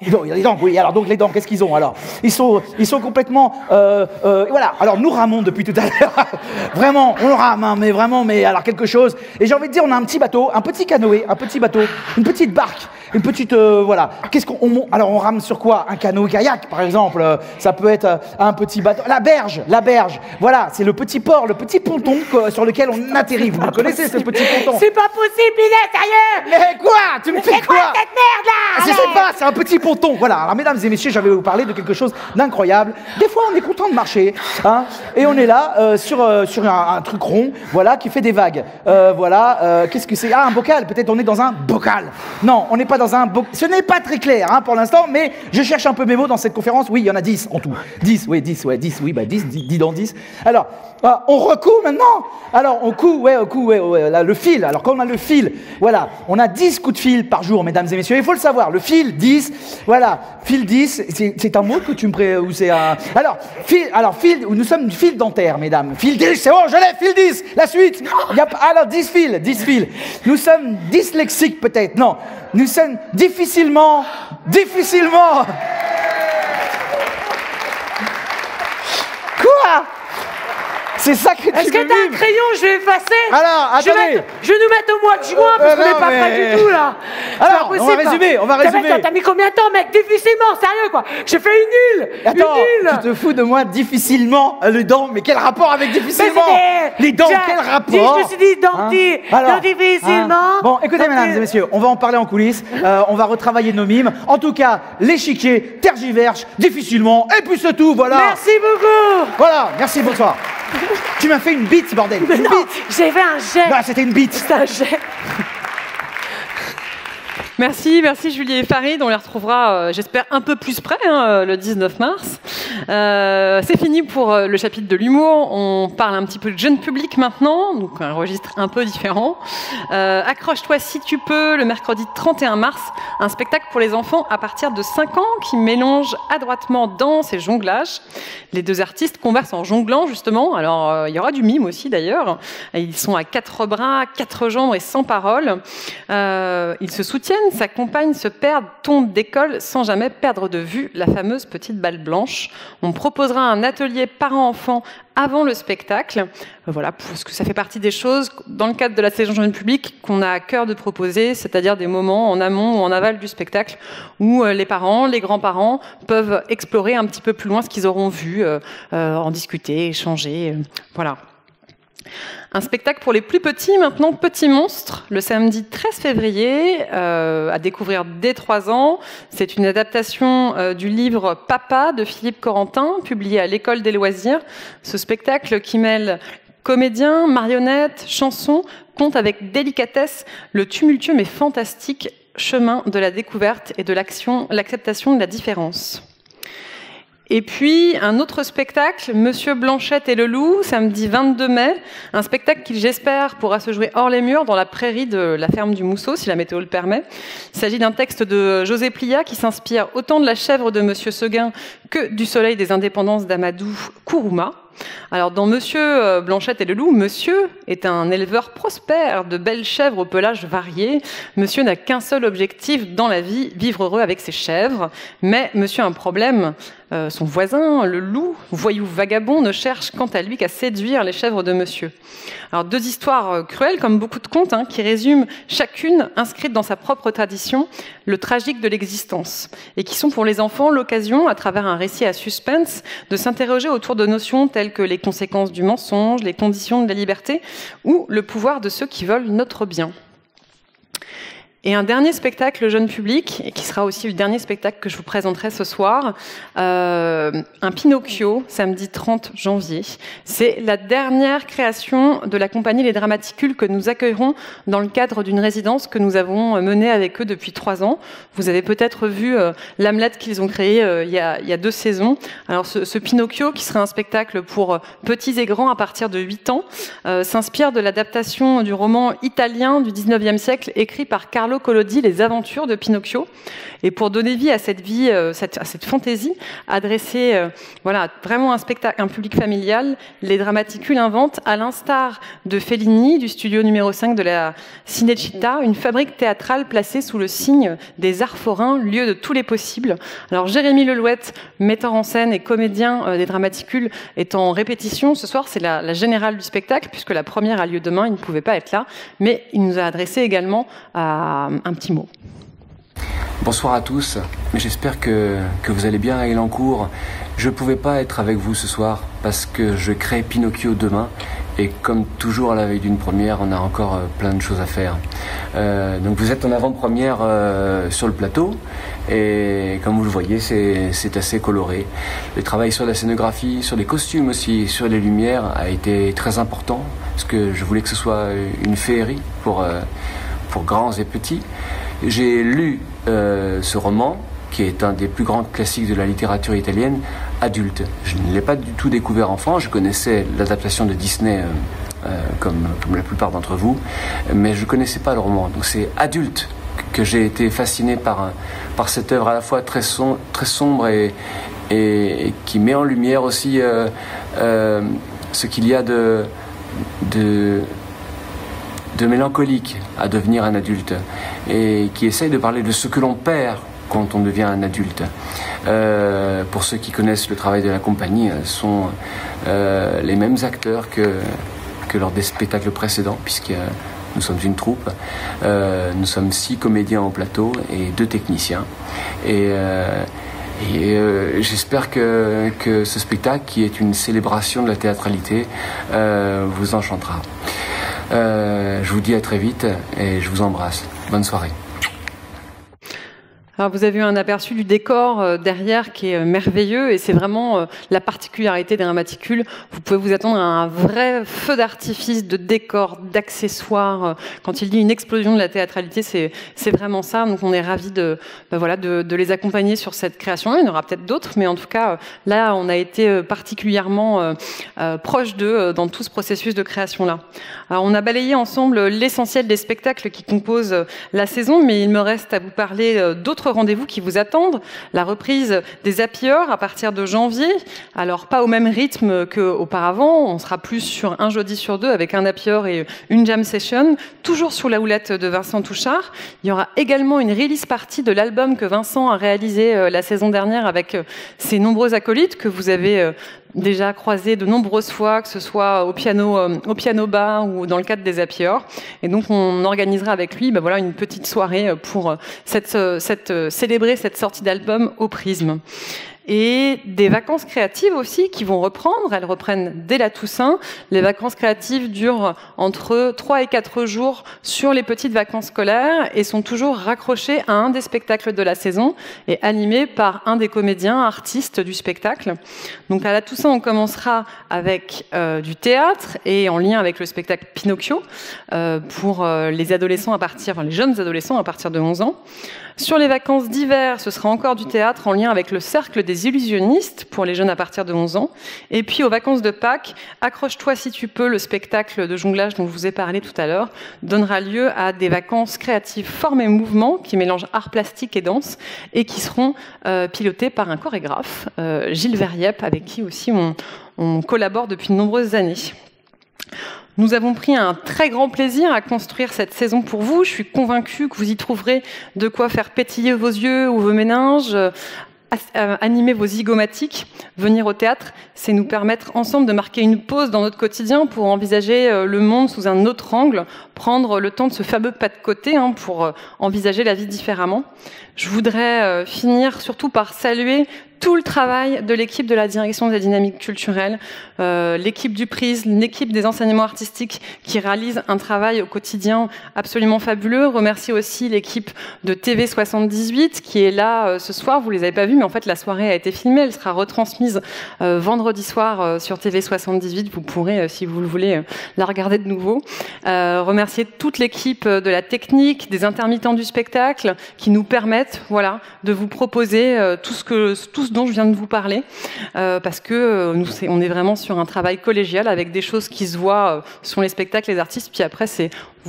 Speaker 4: Les dents, oui, alors donc les dents, qu'est-ce qu'ils ont alors? Ils sont complètement, voilà. Alors nous ramons depuis tout à l'heure, vraiment, on rame, hein, mais alors quelque chose. Et j'ai envie de dire, on a un petit bateau, un petit canoë, un petit bateau, une petite barque, une petite, voilà. Alors on rame sur quoi? Un canoë-kayak, par exemple. Ça peut être un petit bateau. La berge. Voilà, c'est le petit port, le petit ponton sur lequel on atterrit. Vous connaissez ce petit ponton?
Speaker 5: C'est pas possible, il est sérieux!
Speaker 4: Mais quoi? Tu me fais quoi?
Speaker 5: Cette merde là?
Speaker 4: Je sais pas, c'est un petit ponton. Voilà, alors mesdames et messieurs, j'avais vous parler de quelque chose d'incroyable. Des fois, on est content de marcher, hein, et on est là sur un truc rond, voilà, qui fait des vagues. Voilà, qu'est-ce que c'est? Ah, un bocal, peut-être on est dans un bocal. Non, on n'est pas dans un bocal. Ce n'est pas très clair, hein, pour l'instant, mais je cherche un peu mes mots dans cette conférence. Oui, il y en a 10 en tout. 10, dans 10. Alors, on recoue maintenant. Alors, on coud, là, le fil. Alors, quand on a le fil, voilà, on a 10 coups de fil par jour, mesdames et messieurs. Il faut le savoir, le fil 10, voilà, fil 10, c'est un mot que tu me ou c'est un... Alors, fil, nous sommes fil dentaire, mesdames. Fil 10, c'est bon, je l'ai, fil 10, la suite. Alors, 10 fils. Nous sommes dyslexiques, peut-être, non. Nous sommes difficilement... Quoi? C'est ça que tu
Speaker 5: Est-ce que t'as un crayon? Je vais effacer.
Speaker 4: Alors, attendez.
Speaker 5: Je vais nous mettre au mois de juin parce qu'on n'est pas prêt du tout là.
Speaker 4: Alors, on va résumer.
Speaker 5: T'as mis combien de temps, mec? Difficilement, sérieux quoi. J'ai fait une île.
Speaker 4: Attends, tu te fous de moi difficilement les dents, mais quel rapport avec difficilement? Les dents, quel rapport?
Speaker 5: Je me suis dit dans difficilement.
Speaker 4: Bon, écoutez, mesdames et messieurs, on va en parler en coulisses. On va retravailler nos mimes. En tout cas, l'échiquier tergiverse difficilement. Et puis c'est tout, voilà.
Speaker 5: Merci beaucoup.
Speaker 4: Voilà, merci, bonsoir. Tu m'as fait une bite, bordel. Une bite.
Speaker 5: J'ai fait un jet.
Speaker 4: Non, c'était une bite.
Speaker 5: C'était un jet.
Speaker 7: Merci Julie et Farid. On les retrouvera, j'espère, un peu plus près, hein, le 19 mars. C'est fini pour le chapitre de l'humour. On parle un petit peu de jeune public maintenant, donc un registre un peu différent. Accroche-toi si tu peux, le mercredi 31 mars, un spectacle pour les enfants à partir de 5 ans qui mélange adroitement danse et jonglage. Les deux artistes conversent en jonglant justement. Alors il y aura du mime aussi d'ailleurs. Ils sont à 4 bras, 4 jambes et sans parole. Ils se soutiennent, s'accompagnent, se perdent, tombent d'école sans jamais perdre de vue la fameuse petite balle blanche. On proposera un atelier parents-enfants avant le spectacle. Voilà, parce que ça fait partie des choses, dans le cadre de la saison jeune public, qu'on a à cœur de proposer, c'est-à-dire des moments en amont ou en aval du spectacle, où les parents, les grands-parents peuvent explorer un petit peu plus loin ce qu'ils auront vu, en discuter, échanger, voilà. Un spectacle pour les plus petits, maintenant, Petit Monstre, le samedi 13 février, à découvrir dès 3 ans. C'est une adaptation du livre Papa de Philippe Corentin, publié à l'École des loisirs. Ce spectacle qui mêle comédiens, marionnettes, chansons, compte avec délicatesse le tumultueux mais fantastique chemin de la découverte et de l'acceptation de la différence. Et puis, un autre spectacle, Monsieur Blanchette et le loup, samedi 22 mai. Un spectacle qui, j'espère, pourra se jouer hors les murs, dans la prairie de la ferme du Mousseau, si la météo le permet. Il s'agit d'un texte de José Plia qui s'inspire autant de La chèvre de Monsieur Seguin que du Soleil des indépendances d'Amadou Kourouma. Alors, dans Monsieur Blanchette et le loup, Monsieur est un éleveur prospère de belles chèvres au pelage varié. Monsieur n'a qu'un seul objectif dans la vie, vivre heureux avec ses chèvres. Mais Monsieur a un problème. Son voisin, le loup, voyou vagabond, ne cherche quant à lui qu'à séduire les chèvres de Monsieur. Alors, deux histoires cruelles, comme beaucoup de contes, qui résument chacune, inscrite dans sa propre tradition, le tragique de l'existence, et qui sont pour les enfants l'occasion, à travers un récit à suspense, de s'interroger autour de notions telles que les conséquences du mensonge, les conditions de la liberté, ou le pouvoir de ceux qui veulent notre bien. Et un dernier spectacle jeune public, et qui sera aussi le dernier spectacle que je vous présenterai ce soir, un Pinocchio, samedi 30 janvier. C'est la dernière création de la compagnie Les Dramaticules que nous accueillerons dans le cadre d'une résidence que nous avons menée avec eux depuis 3 ans. Vous avez peut-être vu l'Hamlet qu'ils ont créé il y a 2 saisons. Alors ce Pinocchio, qui sera un spectacle pour petits et grands à partir de 8 ans, s'inspire de l'adaptation du roman italien du 19e siècle écrit par Carlo Collodi, Les aventures de Pinocchio. Et pour donner vie à cette vie, à cette fantaisie, adressée, voilà, vraiment un public familial, les Dramaticules inventent, à l'instar de Fellini, du studio numéro 5 de la Cinecittà, une fabrique théâtrale placée sous le signe des arts forains, lieu de tous les possibles. Alors Jérémy Lelouette, metteur en scène et comédien des Dramaticules, est en répétition. Ce soir, c'est la générale du spectacle, puisque la première a lieu demain, il ne pouvait pas être là, mais il nous a adressé également un petit mot.
Speaker 8: Bonsoir à tous, j'espère que vous allez bien à Elancourt. Je ne pouvais pas être avec vous ce soir parce que je crée Pinocchio demain et comme toujours à la veille d'une première, on a encore plein de choses à faire. Donc vous êtes en avant-première sur le plateau et comme vous le voyez, c'est assez coloré. Le travail sur la scénographie, sur les costumes aussi, sur les lumières a été très important parce que je voulais que ce soit une féerie pour grands et petits. J'ai lu ce roman, qui est un des plus grands classiques de la littérature italienne, adulte. Je ne l'ai pas du tout découvert enfant, je connaissais l'adaptation de Disney comme la plupart d'entre vous, mais je ne connaissais pas le roman. Donc c'est adulte que j'ai été fasciné par cette œuvre à la fois très sombre et qui met en lumière aussi ce qu'il y a de mélancolique à devenir un adulte et qui essaye de parler de ce que l'on perd quand on devient un adulte. Pour ceux qui connaissent le travail de la compagnie, sont les mêmes acteurs que lors des spectacles précédents, puisque nous sommes une troupe. Nous sommes 6 comédiens au plateau et 2 techniciens. Et j'espère que ce spectacle, qui est une célébration de la théâtralité, vous enchantera. Je vous dis à très vite et je vous embrasse. Bonne soirée.
Speaker 7: Alors vous avez eu un aperçu du décor derrière qui est merveilleux et c'est vraiment la particularité des Dramaticule. Vous pouvez vous attendre à un vrai feu d'artifice de décors, d'accessoires. Quand il dit une explosion de la théâtralité, c'est vraiment ça. Donc on est ravis de les accompagner sur cette création. Il y en aura peut-être d'autres, mais en tout cas là on a été particulièrement proche d'eux dans tout ce processus de création-là. Alors on a balayé ensemble l'essentiel des spectacles qui composent la saison, mais il me reste à vous parler d'autres rendez-vous qui vous attendent. La reprise des Happy Hour à partir de janvier. Alors pas au même rythme qu'auparavant. On sera plus sur un jeudi sur deux avec un Happy Hour et une jam session. Toujours sous la houlette de Vincent Touchard. Il y aura également une release party de l'album que Vincent a réalisé la saison dernière avec ses nombreux acolytes que vous avez déjà croisé de nombreuses fois, que ce soit au piano bar ou dans le cadre des Happy Hour. Et donc on organisera avec lui une petite soirée pour célébrer cette sortie d'album au Prisme. Et des vacances créatives aussi qui vont reprendre. Elles reprennent dès la Toussaint. Les vacances créatives durent entre 3 et 4 jours sur les petites vacances scolaires et sont toujours raccrochées à un des spectacles de la saison et animées par un des comédiens artistes du spectacle. Donc à la Toussaint, on commencera avec du théâtre et en lien avec le spectacle Pinocchio pour les jeunes adolescents à partir de 11 ans. Sur les vacances d'hiver, ce sera encore du théâtre en lien avec le Cercle des illusionnistes pour les jeunes à partir de 11 ans. Et puis aux vacances de Pâques, Accroche-toi si tu peux, le spectacle de jonglage dont je vous ai parlé tout à l'heure, donnera lieu à des vacances créatives forme et mouvement qui mélangent art plastique et danse et qui seront pilotées par un chorégraphe, Gilles Verriep, avec qui aussi on collabore depuis de nombreuses années. Nous avons pris un très grand plaisir à construire cette saison pour vous. Je suis convaincue que vous y trouverez de quoi faire pétiller vos yeux ou vos méninges, animer vos zygomatiques. Venir au théâtre, c'est nous permettre ensemble de marquer une pause dans notre quotidien pour envisager le monde sous un autre angle, prendre le temps de ce fameux pas de côté pour envisager la vie différemment. Je voudrais finir surtout par saluer tout le travail de l'équipe de la direction des dynamiques culturelles, l'équipe du Prisme, l'équipe des enseignements artistiques qui réalise un travail au quotidien absolument fabuleux. Remercier aussi l'équipe de TV78 qui est là ce soir. Vous les avez pas vus, mais en fait la soirée a été filmée. Elle sera retransmise vendredi soir sur TV78. Vous pourrez, si vous le voulez, la regarder de nouveau. Remercier toute l'équipe de la technique, des intermittents du spectacle qui nous permettent de vous proposer tout ce dont je viens de vous parler, parce que on est vraiment sur un travail collégial avec des choses qui se voient sur les spectacles, les artistes, puis après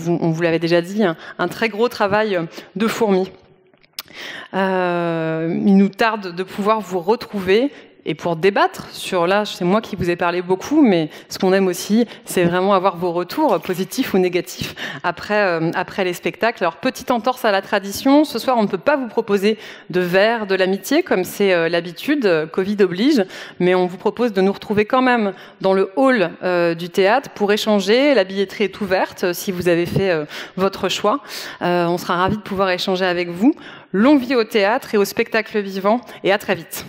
Speaker 7: on vous l'avait déjà dit, un très gros travail de fourmi. Il nous tarde de pouvoir vous retrouver et pour débattre sur là, c'est moi qui vous ai parlé beaucoup, mais ce qu'on aime aussi, c'est vraiment avoir vos retours, positifs ou négatifs, après les spectacles. Alors, petite entorse à la tradition, ce soir, on ne peut pas vous proposer de verre de l'amitié, comme c'est l'habitude, Covid oblige, mais on vous propose de nous retrouver quand même dans le hall du théâtre pour échanger. La billetterie est ouverte, si vous avez fait votre choix. On sera ravis de pouvoir échanger avec vous. Longue vie au théâtre et au spectacle vivant, et à très vite.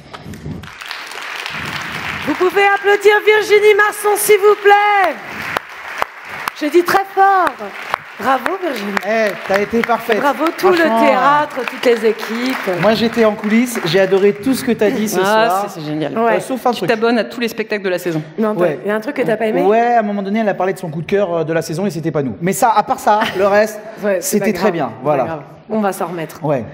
Speaker 5: Vous pouvez applaudir Virginie Masson, s'il vous plaît. J'ai dit très fort. Bravo Virginie.
Speaker 4: T'as été parfaite.
Speaker 5: Bravo tout le théâtre, toutes les équipes.
Speaker 4: Moi j'étais en coulisses, j'ai adoré tout ce que t'as dit ce soir.
Speaker 7: C'est génial.
Speaker 4: Sauf un truc.
Speaker 7: Tu t'abonnes à tous les spectacles de la saison.
Speaker 5: Non, il y a un truc que t'as pas aimé?
Speaker 4: Ouais, à un moment donné, elle a parlé de son coup de cœur de la saison et c'était pas nous. Mais ça, à part ça, le reste, c'était très bien. Voilà.
Speaker 5: On va s'en remettre.
Speaker 4: Ouais.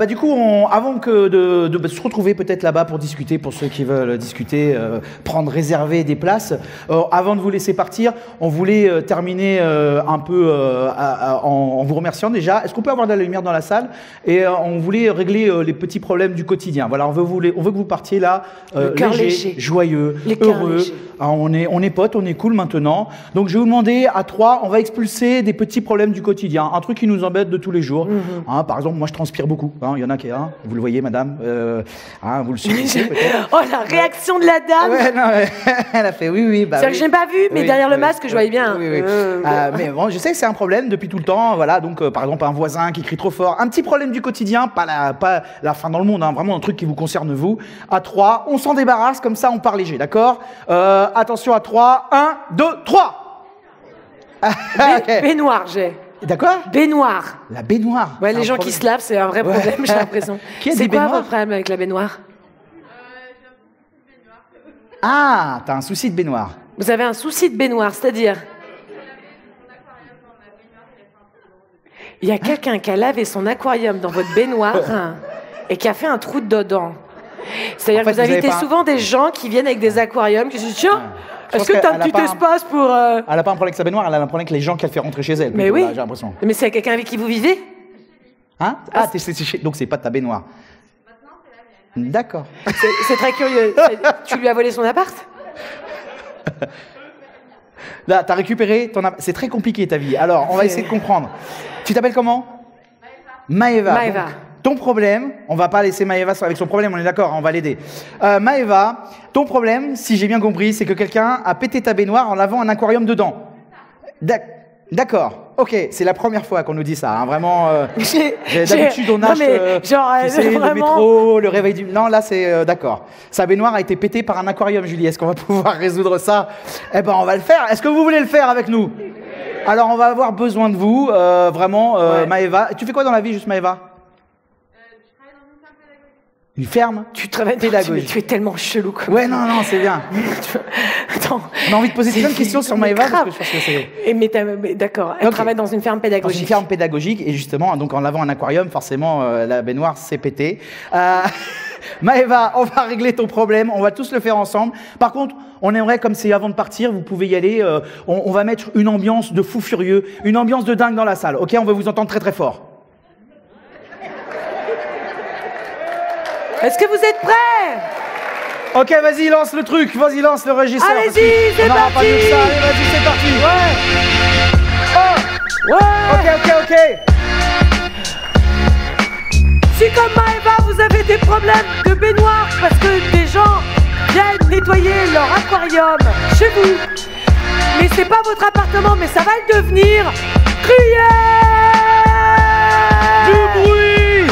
Speaker 4: Du coup, avant de se retrouver peut-être là-bas pour discuter, pour ceux qui veulent discuter, réserver des places, avant de vous laisser partir, on voulait terminer un peu en vous remerciant déjà. Est-ce qu'on peut avoir de la lumière dans la salle? Et on voulait régler les petits problèmes du quotidien. Voilà, on veut que vous partiez là, léger, joyeux, heureux. On est potes, on est cool maintenant. Donc je vais vous demander à 3, on va expulser des petits problèmes du quotidien, un truc qui nous embête de tous les jours. Par exemple, moi je transpire beaucoup. Il y en a qui, vous le voyez, madame, vous le subissez peut-être.
Speaker 5: Oh, la réaction de la dame.
Speaker 4: Ouais, non, elle a fait oui.
Speaker 5: C'est vrai que je n'ai pas vu, mais derrière le masque, je voyais bien.
Speaker 4: Oui. Mais bon, je sais que c'est un problème depuis tout le temps. Voilà, donc par exemple un voisin qui crie trop fort, un petit problème du quotidien, pas la fin dans le monde, vraiment un truc qui vous concerne vous. À 3, on s'en débarrasse, comme ça on part léger, d'accord? Attention à 3, 1, 2, 3.
Speaker 5: Baignoire, j'ai.
Speaker 4: D'accord.
Speaker 5: Baignoire.
Speaker 4: La baignoire.
Speaker 5: Ouais,
Speaker 4: c'est
Speaker 5: les
Speaker 4: un
Speaker 5: gens
Speaker 4: problème.
Speaker 5: qui se lavent, c'est un vrai problème, j'ai l'impression.
Speaker 4: Qui a
Speaker 5: C'est
Speaker 4: dit
Speaker 5: quoi
Speaker 4: baignoire
Speaker 5: votre problème avec la baignoire?
Speaker 4: Ah, t'as un souci de baignoire.
Speaker 5: Vous avez un souci de baignoire, c'est-à-dire? Il y a quelqu'un qui a lavé son aquarium dans votre baignoire et qui a fait un trou dedans. C'est-à-dire
Speaker 4: En fait,
Speaker 5: que vous
Speaker 4: vous avez
Speaker 5: invitez
Speaker 4: pas un-
Speaker 5: souvent des gens qui viennent avec des aquariums, qui se disent tiens,
Speaker 4: Je
Speaker 5: est-ce
Speaker 4: pense
Speaker 5: que t'as un
Speaker 4: qu'elle a
Speaker 5: petit
Speaker 4: pas un-
Speaker 5: espace pour...
Speaker 4: Elle n'a pas un problème avec sa baignoire, elle a un problème avec les gens qu'elle fait rentrer chez elle.
Speaker 5: Mais
Speaker 4: plutôt,
Speaker 5: oui.
Speaker 4: là, j'ai l'impression.
Speaker 5: Mais c'est quelqu'un avec qui vous vivez?
Speaker 4: Hein? Ah, donc c'est pas ta baignoire. D'accord.
Speaker 5: C'est très curieux. Tu lui as volé son appart?
Speaker 4: Là, t'as récupéré ton... C'est très compliqué ta vie. Alors, on va essayer de comprendre. Tu t'appelles comment? Maëva.
Speaker 5: Maëva.
Speaker 4: Donc, ton problème, on va pas laisser Maëva avec son problème, on est d'accord, on va l'aider. Maëva, ton problème, si j'ai bien compris, c'est que quelqu'un a pété ta baignoire en lavant un aquarium dedans. D'accord. Ok, c'est la première fois qu'on nous dit ça. Hein, vraiment. D'habitude, on
Speaker 5: non,
Speaker 4: nage.
Speaker 5: mais, genre,
Speaker 4: tu sais, le
Speaker 5: vraiment-
Speaker 4: métro, le réveil du. Non, là, c'est d'accord. Sa baignoire a été pétée par un aquarium, Julie. Est-ce qu'on va pouvoir résoudre ça? Eh ben, on va le faire. Est-ce que vous voulez le faire avec nous? Alors, on va avoir besoin de vous, vraiment, Maëva. Tu fais quoi dans la vie, juste Maëva? Une ferme?
Speaker 5: Tu travailles
Speaker 4: pédagogique.
Speaker 5: Tu es tellement chelou. Quoi.
Speaker 4: Ouais, non, c'est bien.
Speaker 5: Attends.
Speaker 4: On a envie de poser plein de questions sur Maëva parce
Speaker 5: grave.
Speaker 4: que je pense que c'est.
Speaker 5: Mais d'accord, elle travaille dans une ferme
Speaker 4: Dans
Speaker 5: pédagogique.
Speaker 4: une ferme pédagogique et justement, donc en lavant un aquarium, forcément, la baignoire s'est pétée. Maëva, on va régler ton problème, on va tous le faire ensemble. Par contre, on aimerait, comme c'est avant de partir, vous pouvez y aller, on va mettre une ambiance de fou furieux, une ambiance de dingue dans la salle, ok? On va vous entendre très très fort.
Speaker 5: Est-ce que vous êtes prêts?
Speaker 4: Ok, vas-y, lance le truc, vas-y, lance le régisseur.
Speaker 5: Allez-y,
Speaker 4: parce que
Speaker 5: c'est
Speaker 4: on n'aura pas
Speaker 5: parti.
Speaker 4: mieux que ça. Allez, vas-y, c'est parti.
Speaker 5: Ouais.
Speaker 4: Ok.
Speaker 5: Si comme Maëva, vous avez des problèmes de baignoire parce que des gens viennent nettoyer leur aquarium chez vous, mais c'est pas votre appartement, mais ça va le devenir, criez!
Speaker 4: Du bruit!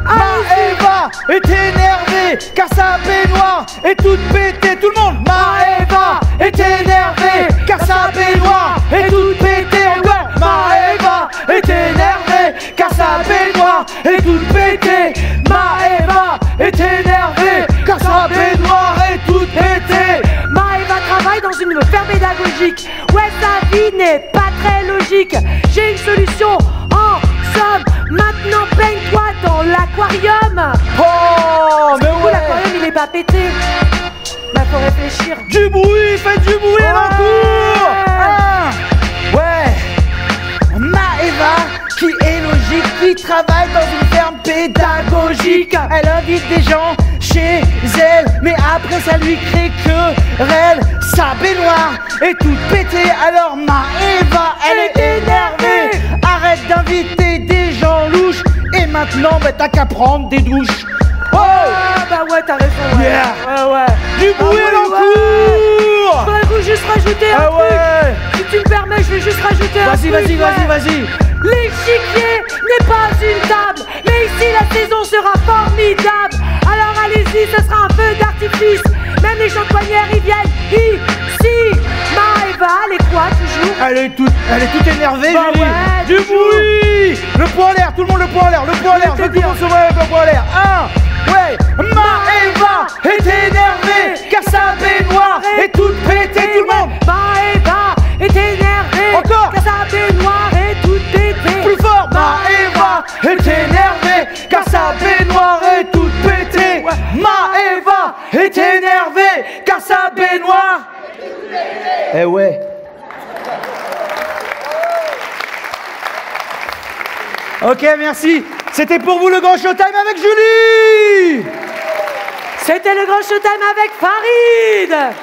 Speaker 4: Maëva est énervée car sa baignoire est toute pétée. Tout le monde! Maëva est énervée car sa baignoire est toute pétée. Encore! Maëva est énervée car sa baignoire est toute pétée. Maëva est énervée car sa baignoire est toute pétée.
Speaker 5: Maëva travaille dans une ferme pédagogique. Ouais, sa vie n'est pas très logique. J'ai une solution. En somme, maintenant baigne-toi dans l'aquarium.
Speaker 4: Oh, mais ouais.
Speaker 5: L'aquarium, il est pas pété. Bah, faut réfléchir.
Speaker 4: Du bruit, faites du bruit à l'encours. Ouais. Maëva, qui est logique, qui travaille dans une ferme pédagogique. Elle invite des gens chez elle, mais après ça lui crée querelle. Sa baignoire est toute pétée, alors Maëva, elle est énervée. Arrête d'inviter des gens louches, et maintenant, bah, t'as qu'à prendre des douches. Oh!
Speaker 5: Ah, bah ouais, t'as raison. Ouais.
Speaker 4: Yeah.
Speaker 5: Ouais.
Speaker 4: Du bruit à l'encours.
Speaker 5: Faudrait juste rajouter un truc. Si tu me permets, je vais juste rajouter un truc.
Speaker 4: Vas-y.
Speaker 5: L'échiquier n'est pas une table, mais ici la saison sera formidable. Alors allez-y, ce sera un feu d'artifice. Même les champagnières, ils viennent ici. Maëva, elle est quoi toujours?
Speaker 4: Elle est toute énervée,
Speaker 5: Bah
Speaker 4: Julie.
Speaker 5: ouais,
Speaker 4: Du
Speaker 5: toujours.
Speaker 4: bruit. Le poing en l'air, tout le monde le poing en l'air, le poing en l'air. Je veux que tout le monde se voit avec le poing en l'air. Ouais. Maëva est énervée car sa baignoire est toute pétée. Tout le monde.
Speaker 5: Maëva est énervée.
Speaker 4: Encore.
Speaker 5: Car sa baignoire est toute pétée.
Speaker 4: Plus fort. Maëva est énervée car sa baignoire est toute pétée. Maëva est énervée car sa baignoire. Eh ouais. Ok, merci. C'était pour vous le grand showtime avec Julie.
Speaker 5: C'était le grand showtime avec Farid.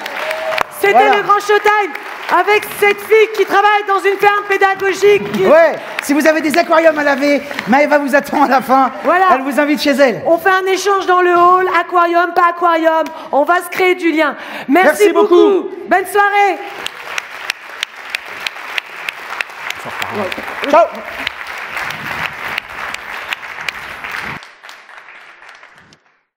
Speaker 5: C'était
Speaker 4: Voilà.
Speaker 5: le grand showtime avec cette fille qui travaille dans une ferme pédagogique.
Speaker 4: Ouais, si vous avez des aquariums à laver, Maëva vous attend à la fin.
Speaker 5: Voilà.
Speaker 4: Elle vous invite chez elle.
Speaker 5: On fait un échange dans le hall, aquarium, pas aquarium. On va se créer du lien. Merci,
Speaker 4: Merci beaucoup.
Speaker 5: Bonne soirée.
Speaker 4: Ciao.